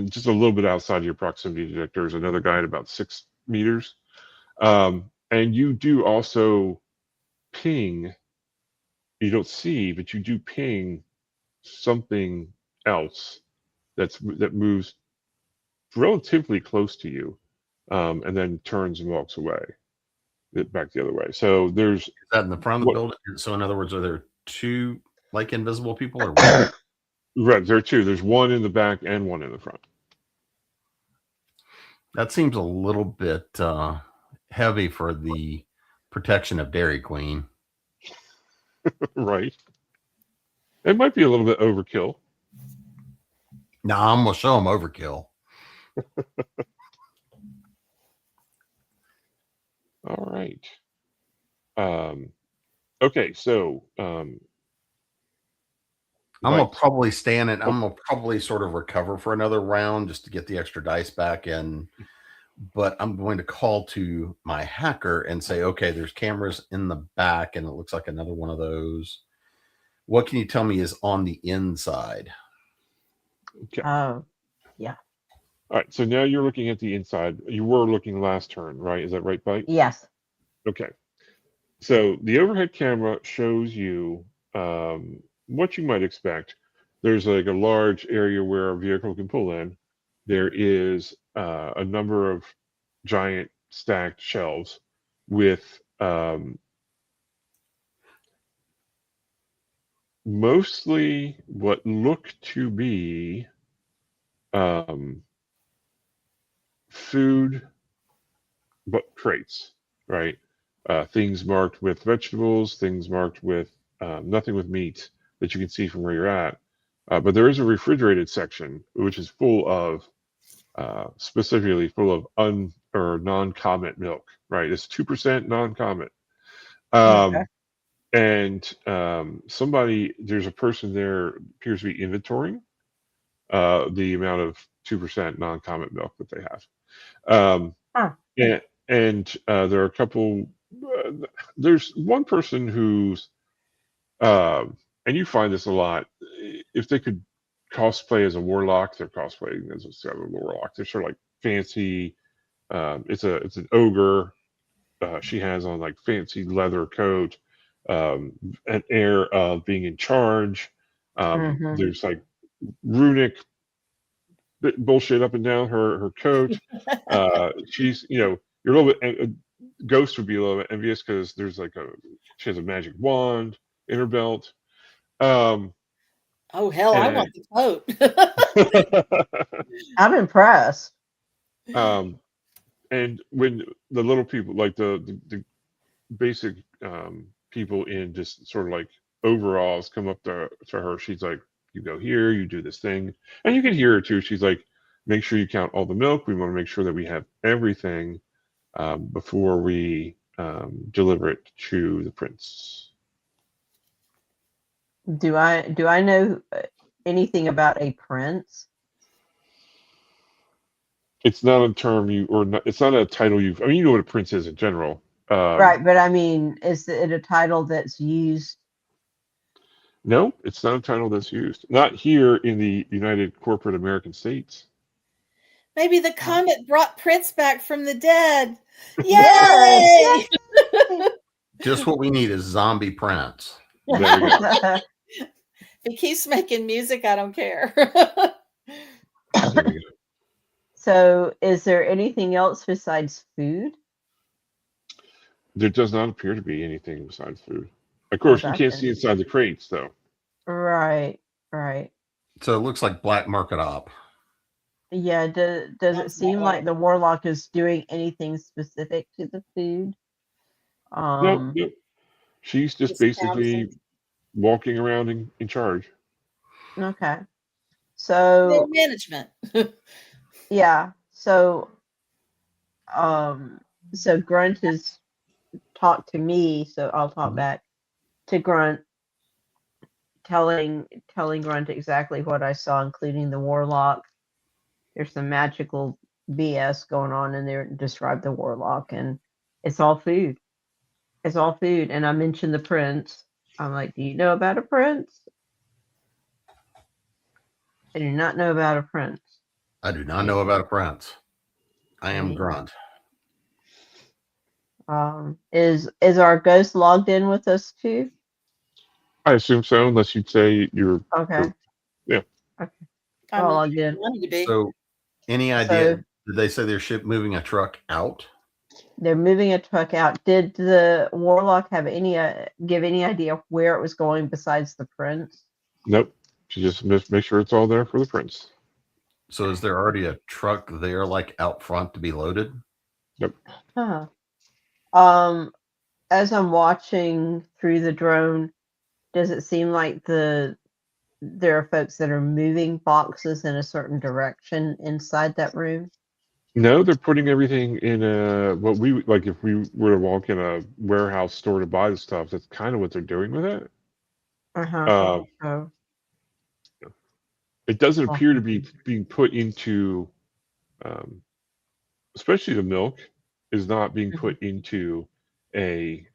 just a little bit outside your proximity detector. There's another guy at about 6 meters. And you do also ping. You don't see, but you do ping something else that moves relatively close to you, and then turns and walks away, back the other way. So is that in the front of the building? So in other words, are there 2 like invisible people or one? Right, there are 2. There's one in the back and one in the front. That seems a little bit heavy for the protection of Dairy Queen. Right. It might be a little bit overkill. No, I'm gonna show them overkill. All right. Okay, so I'm gonna probably stand and I'm gonna probably sort of recover for another round just to get the extra dice back in. But I'm going to call to my hacker and say, okay, there's cameras in the back, and it looks like another one of those. What can you tell me is on the inside? Okay. Yeah. All right, so now you're looking at the inside. You were looking last turn, right? Is that right, Bite? Yes. Okay. So the overhead camera shows you what you might expect. There's like a large area where a vehicle can pull in. There is a number of giant stacked shelves with mostly what look to be food, but crates, right? Things marked with vegetables, things marked with nothing with meat that you can see from where you're at. But there is a refrigerated section, which is full of specifically full of or non-comet milk. Right, it's 2% non-comet. Okay. And there's a person there appears to be inventorying the amount of 2% non-comet milk that they have. Huh. And there are a couple. There's one person who's, and you find this a lot. If they could cosplay as a warlock, they're cosplaying as a warlock. They're sort of like fancy. It's an ogre. She has on like fancy leather coat, an air of being in charge. Mhm. There's like runic bullshit up and down her coat. She's you're a little bit. Ghost would be a little bit envious because she has a magic wand in her belt. Oh hell, I And, want the coat. I'm impressed. and when the little people, like the basic people in just sort of like overalls, come up to her, she's like, "You go here, you do this thing," and you can hear her too. She's like, "Make sure you count all the milk. We want to make sure that we have everything before we deliver it to the prince." Do I know anything about a prince? It's not a term it's not a title I mean, you know what a prince is in general. Right, but I mean, is it a title that's used? No, it's not a title that's used. Not here in the United Corporate American States. Maybe the comet brought Prince back from the dead. Yay! Yes! Just what we need is zombie Prince. There we go. If he keeps making music, I don't care. There we go. So, is there anything else besides food? There does not appear to be anything besides food. Of course, you that's can't see inside the crates, though. Right. So it looks like black market op. Yeah, does it Sounds seem that like way. the warlock is doing anything specific to the food? Nope. She's just basically walking around in charge. Okay. Their So, management. yeah. So Grunt has talked to me, so I'll talk back to Grunt, telling Grunt exactly what I saw, including the warlock. There's some magical BS going on in there. Describe the warlock, and it's all food. It's all food. And I mentioned the prince. I'm like, do you know about a prince? I do not know about a prince. I do not know about a Prince. I am Yeah. Grunt. Is our ghost logged in with us too? I assume so, unless you'd say you're. Okay. Yeah. Okay. I'm I'll log in. wanting to be. So, any idea? Did they say their ship moving a truck out? They're moving a truck out. Did the warlock have any give any idea where it was going besides the prince? Nope. She just make sure it's all there for the prince. So, is there already a truck there, like out front, to be loaded? Huh. As I'm watching through the drone, does it seem like there are folks that are moving boxes in a certain direction inside that room? No, they're putting everything in what we like. If we were to walk in a warehouse store to buy the stuff, that's kind of what they're doing with it. Oh. It doesn't appear to be being put into, especially the milk, is not being put into a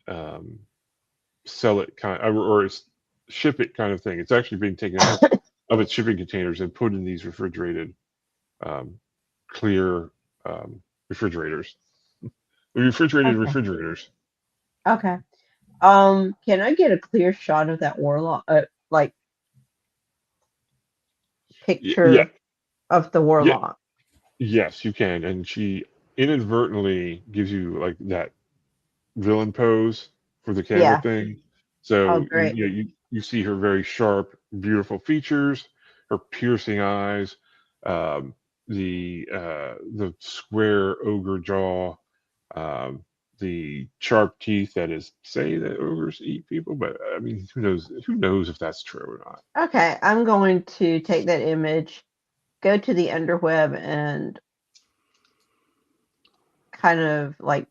sell it kind or ship it kind of thing. It's actually being taken out of its shipping containers and put in these refrigerated, clear refrigerators. Refrigerators. Okay. Can I get a clear shot of that warlock? Like picture of the warlock. Yes, you can. And she inadvertently gives you like that villain pose for the camera thing. So great. you see her very sharp, beautiful features, her piercing eyes, the square ogre jaw, the sharp teeth that is say that ogres eat people, but I mean who knows if that's true or not. Okay, I'm going to take that image, go to the underweb, and kind of like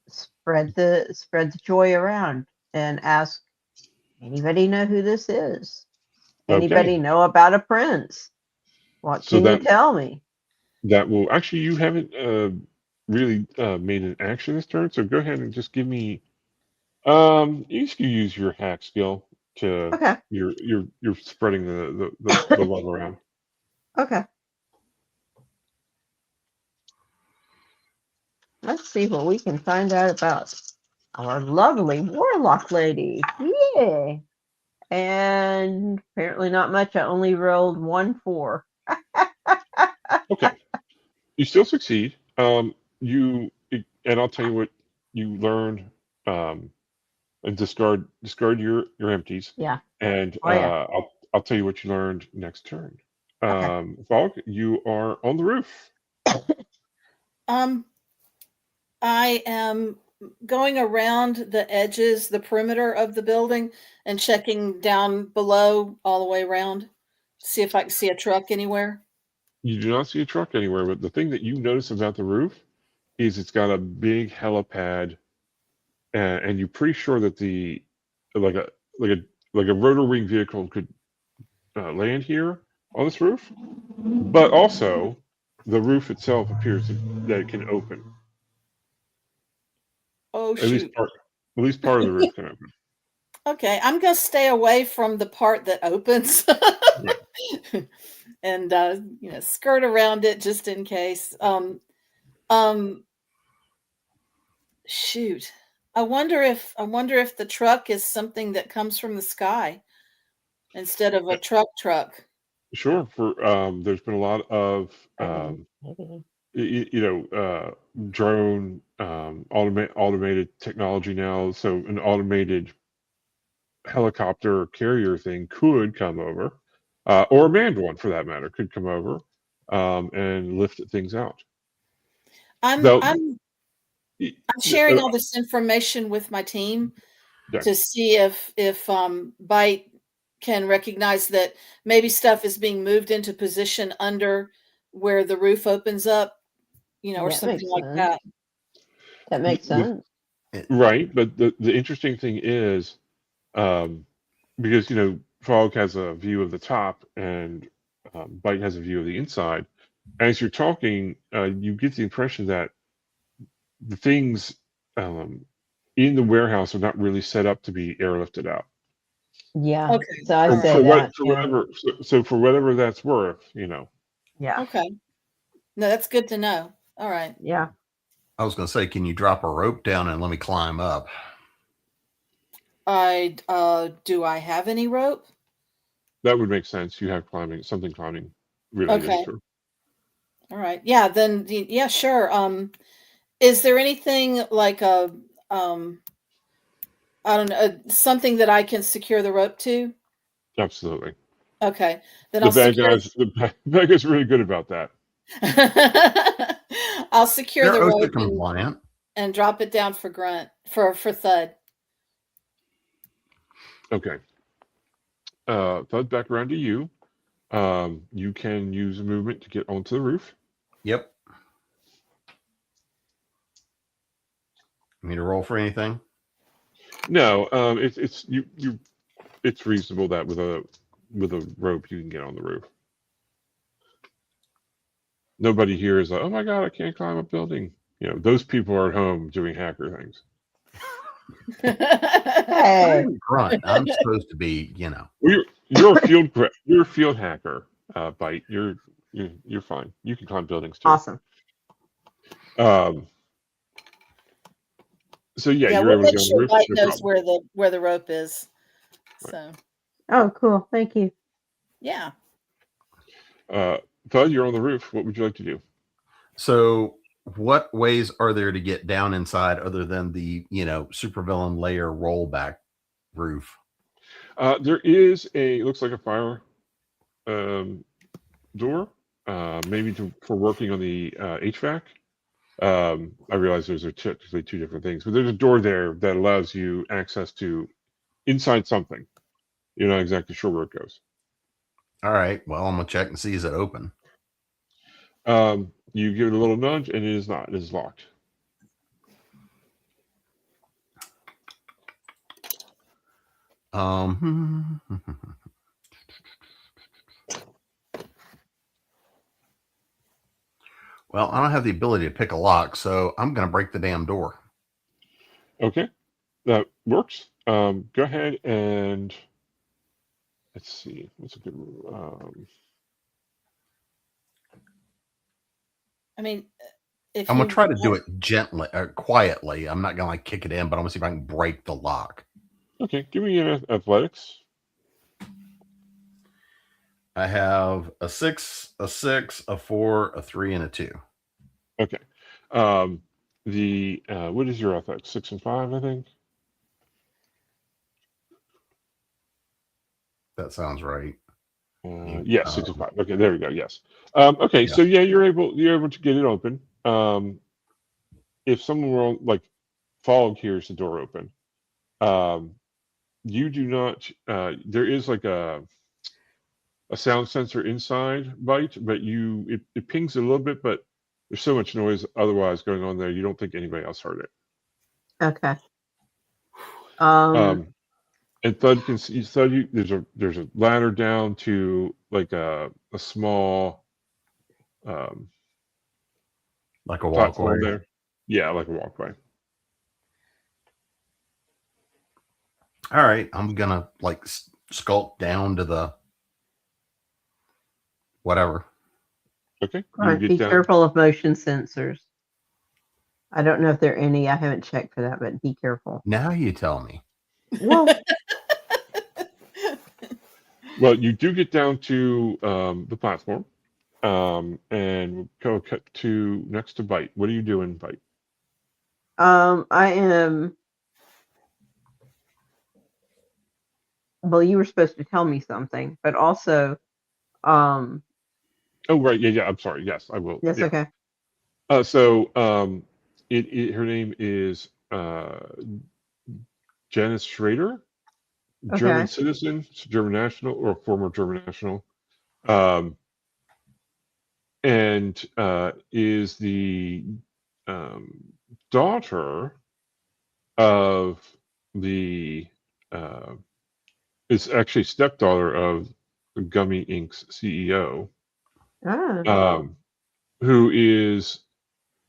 spread the joy around and ask, anybody know who this is? Anybody Okay. know about a prince? What So can you tell me? that will actually, you haven't really made an action this turn, so go ahead and just give me you can use your hack skill to Okay. you're spreading the love around. Okay. Let's see what we can find out about our lovely warlock lady. Yay! And apparently not much. I only rolled 1 4. Okay. You still succeed. And I'll tell you what you learned. And discard your empties. Yeah. And Oh yeah. I'll tell you what you learned next turn. Okay. Fog, you are on the roof. I am going around the edges, the perimeter of the building, and checking down below all the way around. See if I can see a truck anywhere. You do not see a truck anywhere, but the thing that you notice about the roof is it's got a big helipad, and you're pretty sure that the like a like a rotor wing vehicle could land here on this roof, but also the roof itself appears that it can open. Oh, At least shoot. part of the roof can open. Okay, I'm going to stay away from the part that opens and skirt around it just in case. Shoot. I wonder if the truck is something that comes from the sky instead of a truck. Sure. There's been a lot of Maybe. drone automated technology now. So an automated helicopter carrier thing could come over, or a manned one for that matter could come over and lift things out. I'm sharing all this information with my team to see if Bite can recognize that maybe stuff is being moved into position under where the roof opens up, or something like that. That makes sense. Right, but the interesting thing is, because Fog has a view of the top and Bite has a view of the inside. As you're talking, you get the impression that the things in the warehouse are not really set up to be airlifted out. Yeah. Okay. So I All say right. for whatever that's worth, Yeah. Okay. No, that's good to know. All right. Yeah. I was going to say, can you drop a rope down and let me climb up? Do I have any rope? That would make sense. You have something climbing related. Okay. Sure. All right. Yeah, then yeah, sure. Is there anything like I don't know, something that I can secure the rope to? Absolutely. Okay. Then The bad guy's really good about that. I'll secure the They're rope compliant and drop it down for Grunt for Thud. Okay. Thud, back around to you. You can use movement to get onto the roof. Yep. Me to roll for anything? No, it's reasonable that with a rope you can get on the roof. Nobody here is like, oh my god, I can't climb a building. Those people are at home doing hacker things. Hey. Grunt. I'm supposed to be, You're a field hacker, Bite. You're fine. You can climb buildings too. Awesome. So yeah, yeah, you're we'll able to make get on sure the roof. Bite No knows problem. where the rope is. So Oh, cool. Thank you. yeah. Thud, you're on the roof. What would you like to do? So what ways are there to get down inside other than the, supervillain layer rollback roof? There is looks like a fire door, maybe for working on the HVAC. I realize those are typically two different things, but there's a door there that allows you access to inside something. You're not exactly sure where it goes. All right. Well, I'm going to check and see, is it open? You give it a little nudge, and it is not. It is locked. Well, I don't have the ability to pick a lock, so I'm going to break the damn door. Okay, that works. Go ahead and let's see. What's a good? I mean, if I'm going you to try to do want- it gently, quietly. I'm not going to like kick it in, but I'm going to see if I can break the lock. Okay, give me an athletics. I have a 6, a 6, a 4, a 3, and a 2. Okay. What is your athletics? 6 and 5, I think. That sounds right. Yes, 6 and 5. Okay, there we go. Yes. Okay, Yeah. so yeah, you're able to get it open. If someone were like Fog hears the door open, you do not. There is like a sound sensor inside Byte, but it pings a little bit, but there's so much noise otherwise going on there, you don't think anybody else heard it. Okay. And Thud can see. Thud, there's a ladder down to like a small Like a platform walkway. there. Yeah, like a walkway. All right, I'm going to like skulk down to the whatever. Okay. All right, be careful of motion sensors. I don't know if there are any. I haven't checked for that, but be careful. Now you tell me. Well, Well, you do get down to the platform, and go cut to next to Byte. What are you doing, Byte? I am. Well, you were supposed to tell me something, but also, Oh, right. Yeah. I'm sorry. Yes, I will. that's Yeah. okay. So, her name is Janice Schrader, German Okay. citizen, German national, or former German national, and is the daughter of the is actually stepdaughter of Gummy Inc.'s CEO, Ah, who is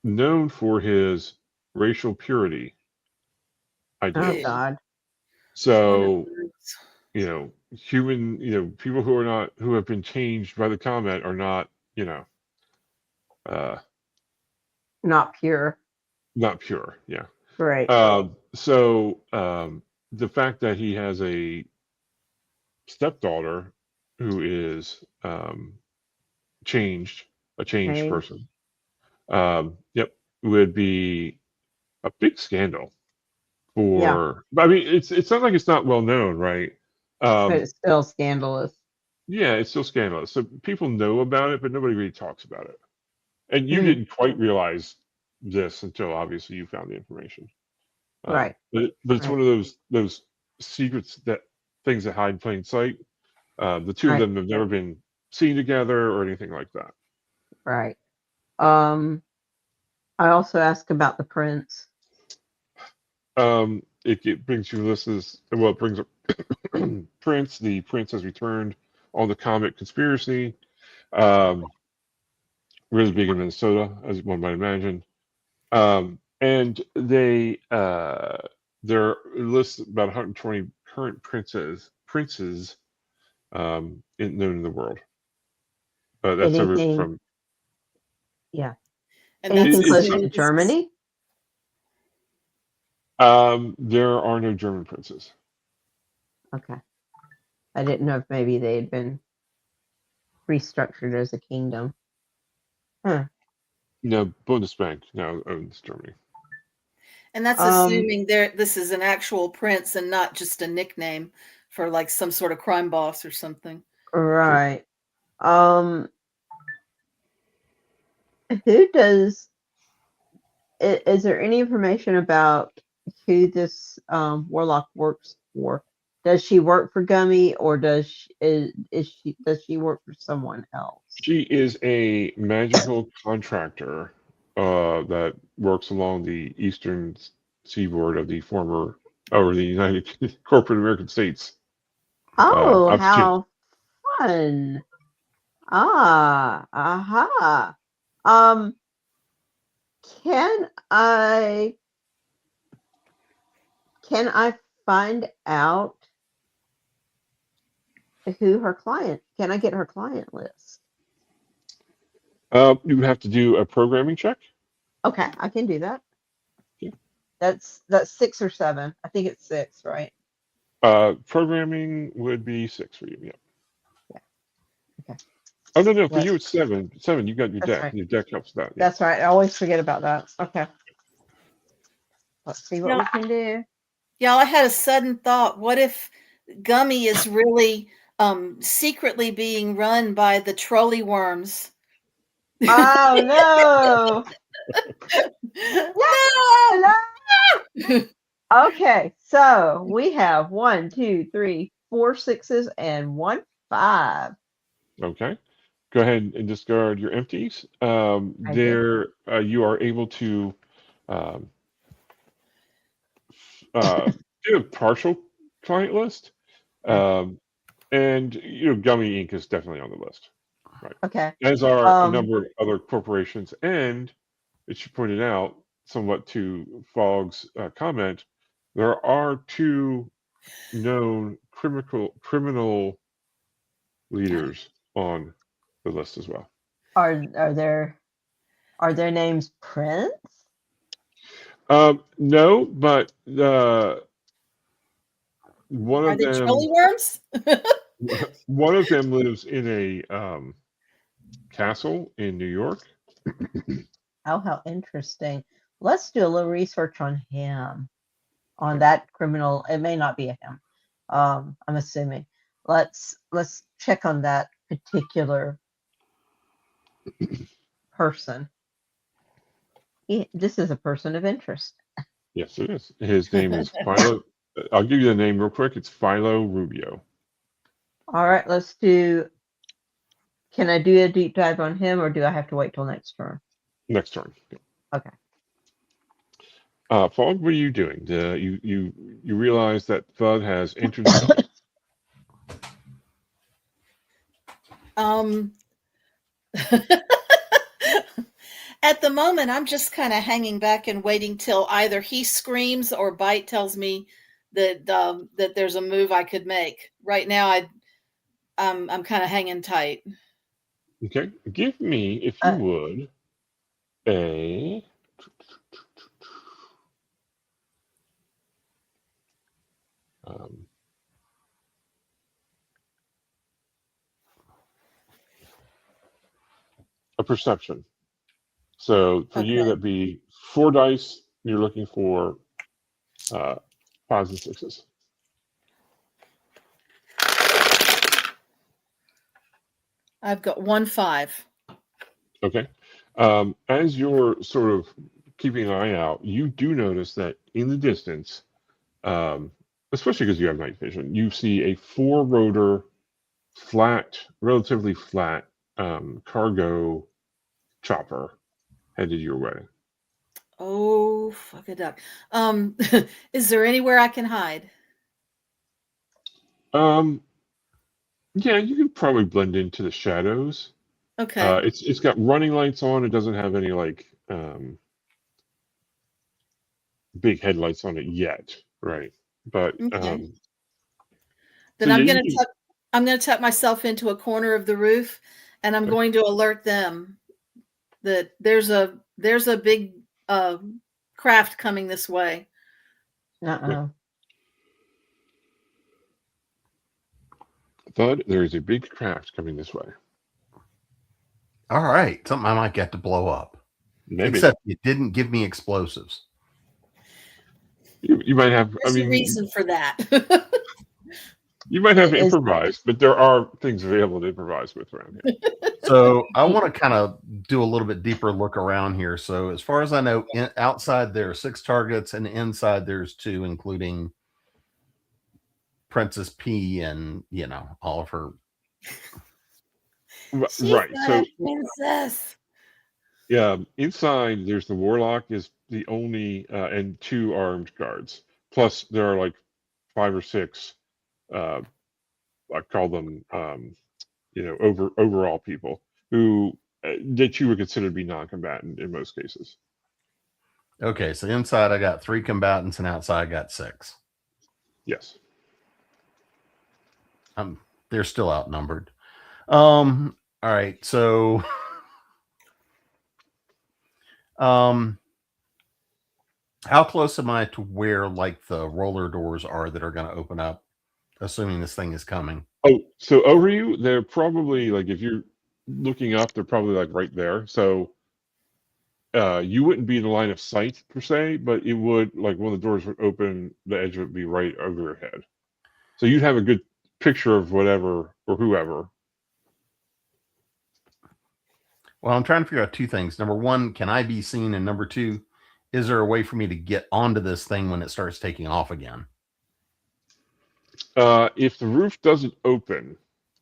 known for his racial purity oh ideals. God. So, people who have been changed by the comet are not, Not pure. not pure. Yeah. Right. So, the fact that he has a stepdaughter who is a changed Changed. person, yep, would be a big scandal for. I mean, it's not like it's not well known, right? But it's still scandalous. Yeah, it's still scandalous. So people know about it, but nobody really talks about it. And you Hmm. didn't quite realize this until obviously you found the information. Right. But it's one of those secrets, that things that hide in plain sight. The two of Right. them have never been seen together or anything like that. Right. I also asked about the prince. It brings you lists. Well, it brings up Prince. The prince has returned on the comet conspiracy. Really big in Minnesota, as one might imagine. And there lists about 120 current princes known in the world. That's over Anything? from. Yeah. And Anything that's close it's- to Germany? There are no German princes. Okay. I didn't know if maybe they had been restructured as a kingdom. Huh. No, Bundesbank now owns Germany. And that's assuming this is an actual prince and not just a nickname for like some sort of crime boss or something. Right. Who does? Is there any information about who this warlock works for? Does she work for Gummy, or does she work for someone else? She is a magical contractor that works along the eastern seaboard of the former over the United corporate American states. Oh, Up to how fun. Aha. Um, can I find out who her client? Can I get her client list? you have to do a programming check. Okay, I can do that. Yeah. That's 6 or 7. I think it's 6, right? Programming would be 6 for you. Yeah. Yeah. Okay. Oh no, for Yes. you it's 7. 7. You got your That's deck. right. Your deck helps with that. Yeah. That's right. I always forget about that. Okay. Let's see what Yeah. we can do. Y'all, I had a sudden thought. What if Gummy is really secretly being run by the trolley worms? Oh no! No! Okay, so we have 1, 2, 3, 4 6s and 1 5. Okay. Go ahead and discard your empties. I did. There, you are able to um, do a partial client list, and Gummy Inc. is definitely on the list, right? Okay. As are a number of other corporations, and as you pointed out, somewhat to Fogg's comment, there are 2 known criminal leaders on the list as well. Are their names Prince? No, but one Are of they them trolley worms? one of them lives in a castle in New York. Oh, how interesting. Let's do a little research on him, on that criminal. It may not be a him. I'm assuming. Let's check on that particular person. This is a person of interest. Yes, it is. His name is Philo. I'll give you the name real quick. It's Philo Rubio. All right, let's do. Can I do a deep dive on him, or do I have to wait till next turn? Next turn. Okay. Fogg, what are you doing? You realize that Thud has entered. At the moment, I'm just kind of hanging back and waiting till either he screams or Bite tells me that that there's a move I could make. Right now, I'm kind of hanging tight. Okay, give me, if you would, a perception. So for you, that'd be 4 dice. You're looking for 5s and 6s. I've got 1 5. Okay. As you're sort of keeping an eye out, you do notice that in the distance, especially because you have night vision, you see a 4-rotor, relatively flat cargo chopper headed your way. Oh, fuck a duck. Is there anywhere I can hide? Yeah, you can probably blend into the shadows. Okay. It's got running lights on. It doesn't have any like big headlights on it yet, right? But Okay. so Then I'm yeah, gonna tuck myself into a corner of the roof, and I'm going to alert them that there's a big craft coming this way. Thud, there is a big craft coming this way. All right, something I might get to blow up. Maybe. Except you didn't give me explosives. You might have. There's a reason for that. You might have improvised, but there are things available to improvise with around here. So I want to kind of do a little bit deeper look around here. So as far as I know, outside there are 6 targets, and inside there's 2, including Princess P and all of her. She's right. So princess. Yeah, inside there's the warlock is the only and 2 armed guards, Plus, there are like 5 or 6. I call them, overall people who that you would consider to be non-combatant in most cases. Okay, so inside I got 3 combatants, and outside I got 6. Yes. They're still outnumbered. All right, so how close am I to where like the roller doors are that are going to open up, assuming this thing is coming? Oh, so over you, they're probably like, if you're looking up, they're probably like right there. So you wouldn't be in the line of sight per se, but it would, like, when the doors would open, the edge would be right over your head. So you'd have a good picture of whatever or whoever. Well, I'm trying to figure out 2 things. Number 1, can I be seen? And number 2, is there a way for me to get onto this thing when it starts taking off again? If the roof doesn't open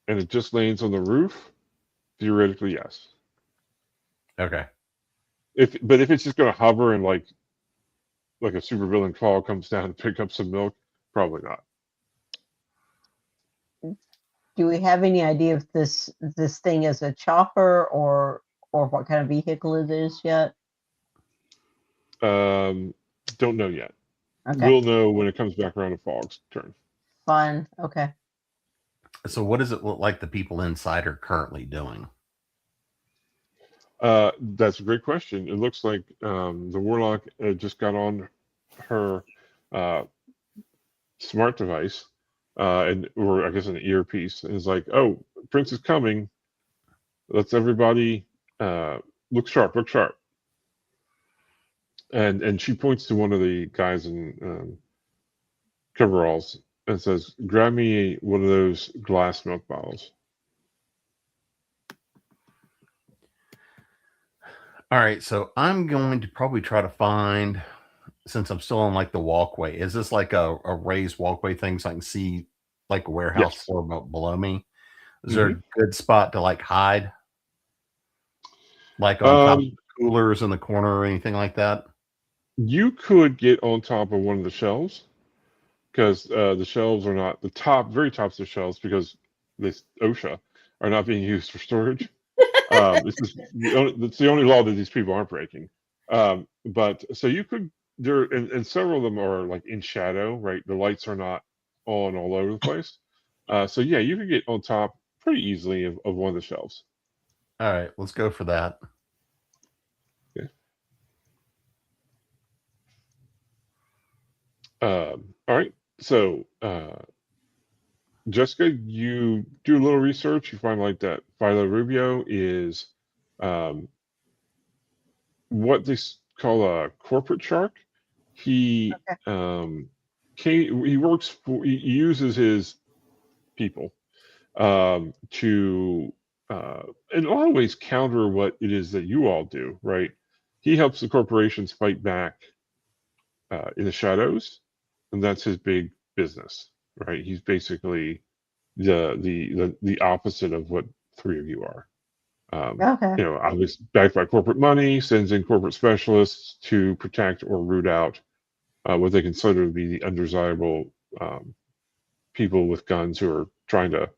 and it just lands on the roof, theoretically, yes. Okay. But if it's just going to hover and like a supervillain claw comes down to pick up some milk, probably not. Do we have any idea if this thing is a chopper or what kind of vehicle it is yet? Don't know yet. Okay. We'll know when it comes back around to Fog's turn. Fine. Okay. So what does it look like the people inside are currently doing? That's a great question. It looks like the warlock just got on her smart device, or I guess an earpiece, and is like, "Oh, Prince is coming. Let's everybody look sharp, look sharp." And she points to one of the guys in coveralls and says, "Grab me one of those glass milk bottles." All right, so I'm going to probably try to find, since I'm still on like the walkway, is this like a raised walkway thing so I can see like a warehouse Yes. floor below me? Is there a good spot to like hide? Like on top of the coolers in the corner or anything like that? You could get on top of one of the shelves, because the shelves are not the very tops of the shelves, because this OSHA are not being used for storage. It's the only law that these people aren't breaking. But so you could there, and several of them are like in shadow, right? The lights are not on all over the place. So yeah, you could get on top pretty easily of one of the shelves. All right, let's go for that. Okay. All right. So Jessica, you do a little research. You find like that Philo Rubio is what they call a corporate shark. He he works for, he uses his people to in a lot of ways counter what it is that you all do, right? He helps the corporations fight back in the shadows, and that's his big business, right? He's basically the opposite of what 3 of you are. Okay. Obviously backed by corporate money, sends in corporate specialists to protect or root out what they consider to be the undesirable people with guns who are trying to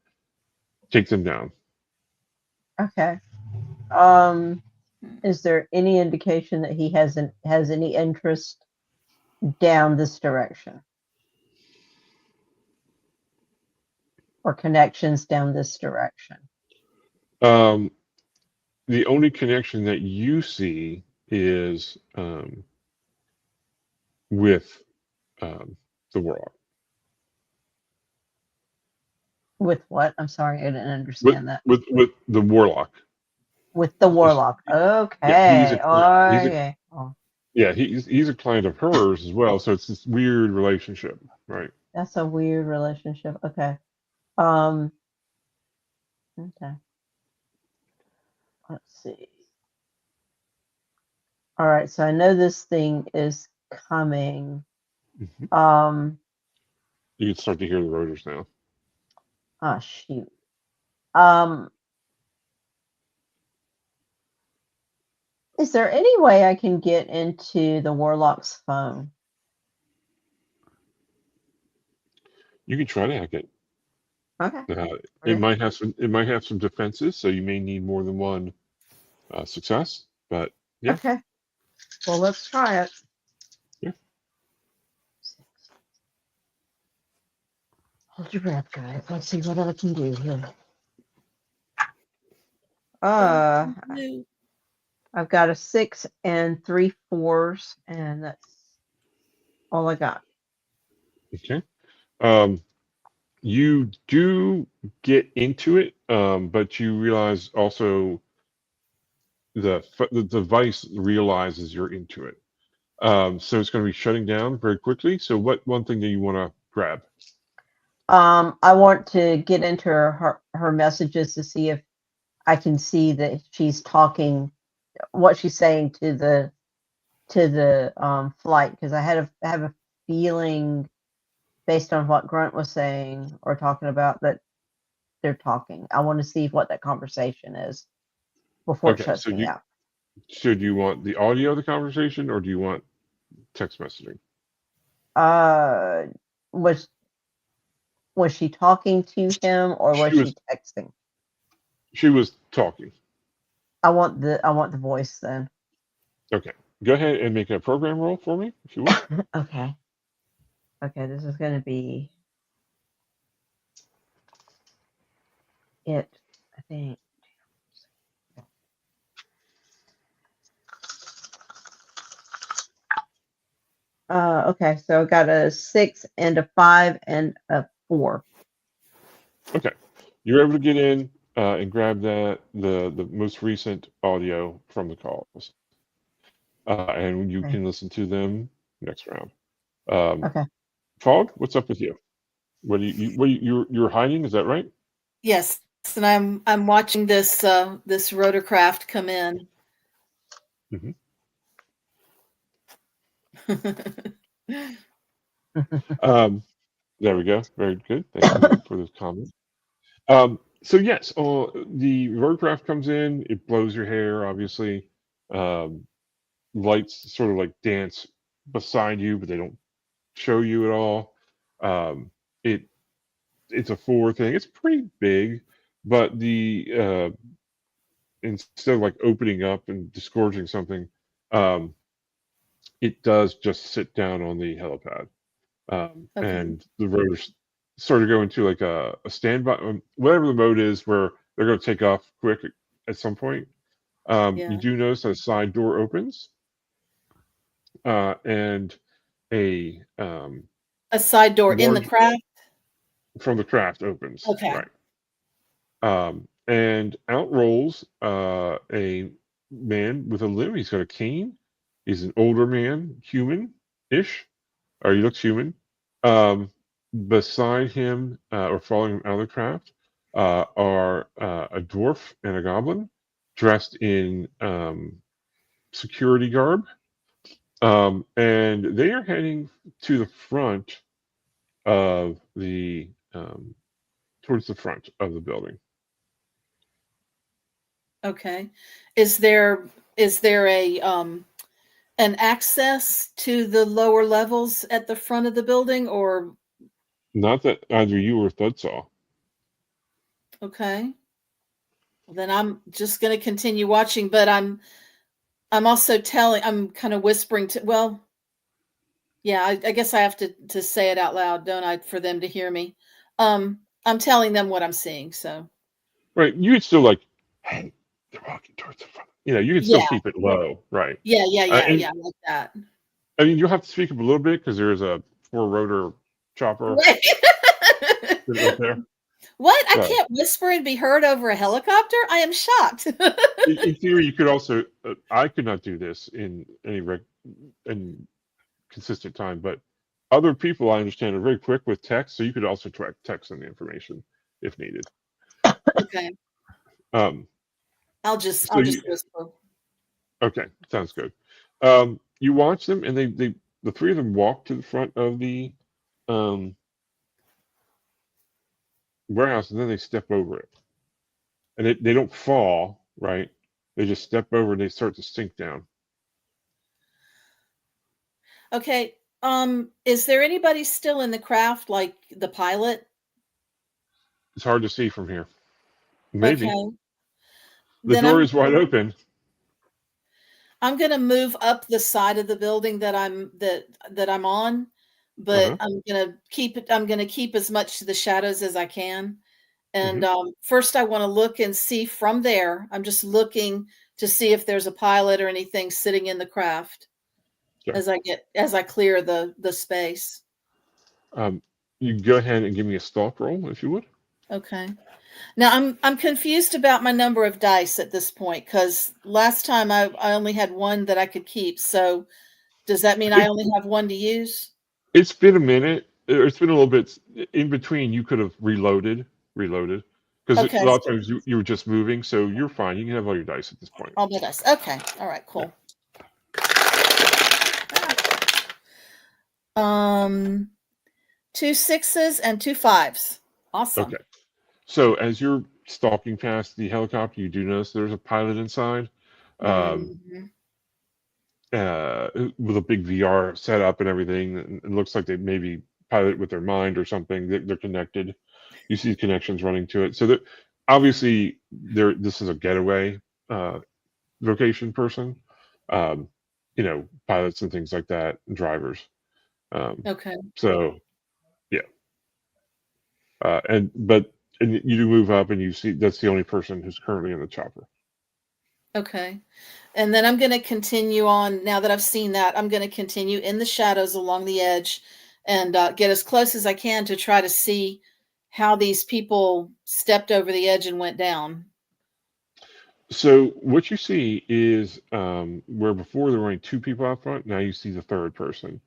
take them down. Okay. Is there any indication that he has any interest down this direction? Or connections down this direction? The only connection that you see is with the warlock. With what? I'm sorry, I didn't understand that. With the warlock. With the warlock. Okay. Yeah, he's a client. Okay. Yeah, he's a client of hers as well. So it's this weird relationship, right? That's a weird relationship. Okay. Okay. Let's see. All right, so I know this thing is coming. You can start to hear the rotors now. Oh shoot. Is there any way I can get into the warlock's phone? You can try to hack it. Okay. It Okay. might have some. It might have some defenses, so you may need more than one success. But yeah, Okay. Well, let's try it. yeah. Hold your breath, guys. Let's see what I can do here. No. I've got a 6 and 3 4s, and that's all I got. Okay. You do get into it, but you realize also the device realizes you're into it. So it's going to be shutting down very quickly. So what one thing that you want to grab? I want to get into her messages to see if I can see that she's talking, what she's saying to the flight, because I have a feeling based on what Grunt was saying or talking about that they're talking. I want to see what that conversation is before it Okay. shuts So me out. should you want the audio of the conversation or do you want text messaging? Uh, was she talking to him or was She was she texting? she was talking. I want the voice then. Okay. Go ahead and make a program roll for me, if you would. Okay. Okay, this is going to be it, I think. Okay, so I got a 6 and a 5 and a 4. Okay. You're able to get in and grab the most recent audio from the calls. And you Okay. can listen to them next round. Um, Okay. Fog, what's up with you? You're hiding? Is that right? Yes, and I'm watching this this rotorcraft come in. Mhm. There we go. Very good. Thank you for this comment. So yes, the rotorcraft comes in. It blows your hair, obviously. Um, Lights sort of like dance beside you, but they don't show you at all. It it's a forward thing. It's pretty big, but the instead of like opening up and disgorging something, um, it does just sit down on the helipad, Okay. and the rotors sort of go into like a standby, whatever the mode is, where they're going to take off quick at some point. You Yeah. do notice that a side door opens, and a A side door in the large craft. from the craft opens, Okay. right? And out rolls a man with a limb. He's got a cane. He's an older man, human-ish, or he looks human. Beside him, or following him out of the craft, are a dwarf and a goblin dressed in security garb. And they are heading to the front of the towards the front of the building. Okay. Is there a an access to the lower levels at the front of the building or Not that either you or Thud saw. okay? Well, then I'm just going to continue watching, but I'm also I'm kind of whispering to well, yeah, I guess I have to say it out loud, don't I, for them to hear me. I'm telling them what I'm seeing, so Right. You could still like, hey, they're walking towards the front. You can still yeah. keep it low. Right. And Yeah, like that. I mean, you'll have to speak up a little bit because there is a four rotor chopper Right. sitting up there. What? I So can't whisper and be heard over a helicopter? I am shocked. in theory, you could also, I could not do this in any in consistent time, but other people I understand are very quick with text. So you could also text them the information if needed. Okay. Um, I'll so you, just whisper. okay, sounds good. You watch them, and the three of them walk to the front of the um, warehouse, and then they step over it, and they don't fall, right? They just step over, and they start to sink down. Okay. Is there anybody still in the craft, like the pilot? It's hard to see from here. Maybe. Okay. The Then door is wide open. I'm going to move up the side of the building that I'm on, but Uh-huh. I'm going to keep as much to the shadows as I can. And Mm-hmm. first I want to look and see from there. I'm just looking to see if there's a pilot or anything sitting in the craft Sure. as I clear the space. You go ahead and give me a stalk roll if you would. Okay. Now I'm confused about my number of dice at this point, because last time I only had one that I could keep. So does that mean I only have one to use? It's been a minute. It's been a little bit in between. You could have reloaded, because Okay. a lot of times you were just moving, so you're fine. You can have all your dice at this point. All my dice. Okay. All right. Cool. Yeah. 2 6s and 2 5s. Awesome. Okay. So as you're stalking past the helicopter, you do notice there's a pilot inside, Mhm. with a big VR setup and everything. And it looks like they maybe pilot with their mind or something. They're connected. You see connections running to it. So that obviously this is a getaway vocation person. Pilots and things like that, and drivers. Okay. So yeah. And you do move up and you see that's the only person who's currently in the chopper. Okay. And then I'm going to continue on. Now that I've seen that, I'm going to continue in the shadows along the edge and get as close as I can to try to see how these people stepped over the edge and went down. So what you see is where before there were only two people out front, now you see the third person.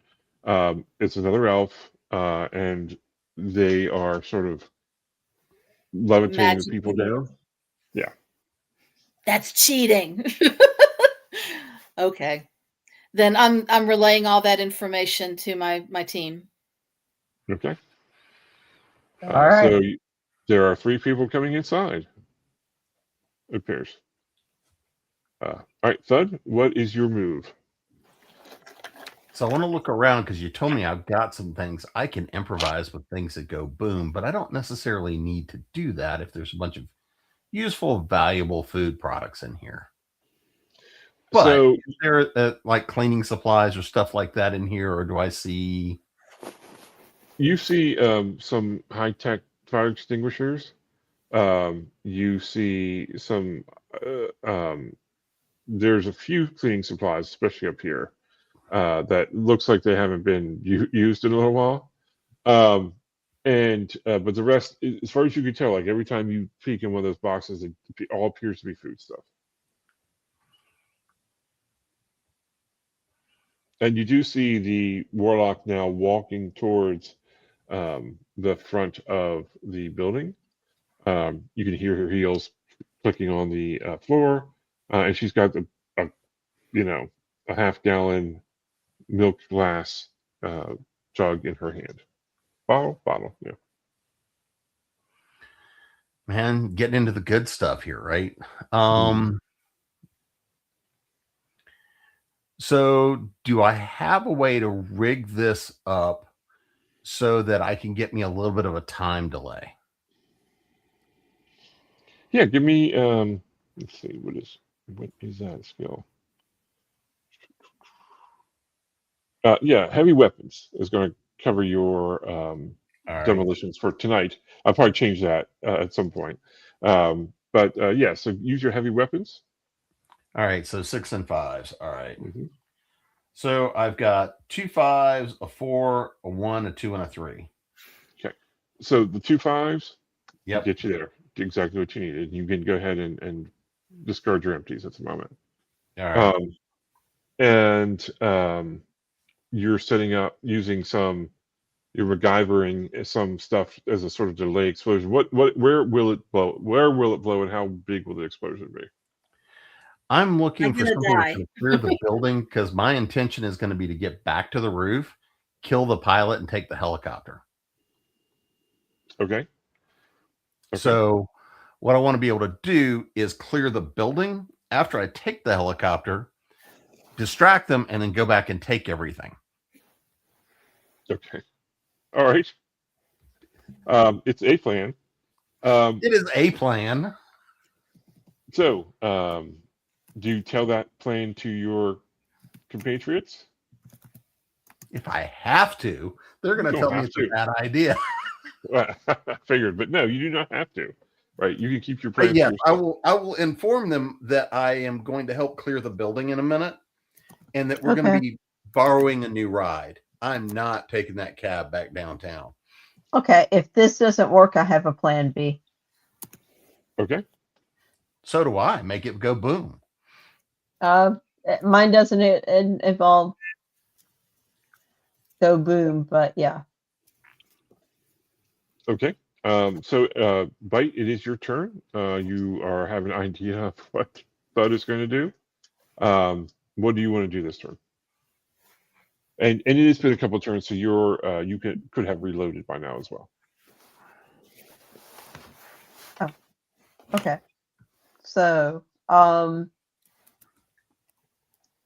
It's another elf, and they are sort of levitating the people down. Yeah. That's cheating. Okay. Then I'm relaying all that information to my team. Okay. All right. So there are three people coming inside. It appears. All right, Thud, what is your move? So I want to look around because you told me I've got some things I can improvise with things that go boom, but I don't necessarily need to do that if there's a bunch of useful, valuable food products in here. But So is there like cleaning supplies or stuff like that in here, or do I see? you see some high-tech fire extinguishers. You see some. There's a few cleaning supplies, especially up here, that looks like they haven't been used in a little while. But the rest, as far as you can tell, like every time you peek in one of those boxes, it all appears to be food stuff. And you do see the warlock now walking towards the front of the building. You can hear her heels clicking on the floor, and she's got a half-gallon milk glass jug in her hand. Bottle, yeah. Man, getting into the good stuff here, right? So do I have a way to rig this up so that I can get me a little bit of a time delay? Yeah, give me let's see, what is that skill? Yeah, heavy weapons is going to cover your demolitions for tonight. I'll probably change that at some point. Yeah, so use your heavy weapons. All right, so 6 and 5s. All right. Mm-hmm. So I've got 2 5s, a 4, a 1, a 2, and a 3. Okay. So the 2 5s get you there. Exactly what you needed. You can go ahead and discard your empties at the moment. All right. You're setting up using you're MacGyvering some stuff as a sort of delay explosion. Where will it blow? Where will it blow, and how big will the explosion be? I'm looking I'm for gonna something die. to clear the building because my intention is going to be to get back to the roof, kill the pilot, and take the helicopter. Okay. So what I want to be able to do is clear the building after I take the helicopter, distract them, and then go back and take everything. Okay. All right. It's a plan. It is a plan. So, do you tell that plan to your compatriots? If I have to, they're going You to don't tell me have it's a to. bad idea. I figured, but no, you do not have to. Right? You can keep your But plan yeah, to I yourself. will inform them that I am going to help clear the building in a minute, and that we're going to Okay. be borrowing a new ride. I'm not taking that cab back downtown. Okay, if this doesn't work, I have a plan B. Okay. So do I. Make it go boom. Mine doesn't involve go boom, but yeah. Okay. Bite, it is your turn. You are have an idea of what Bud is going to do. What do you want to do this turn? And it has been a couple of turns, so you could have reloaded by now as well. Okay. So,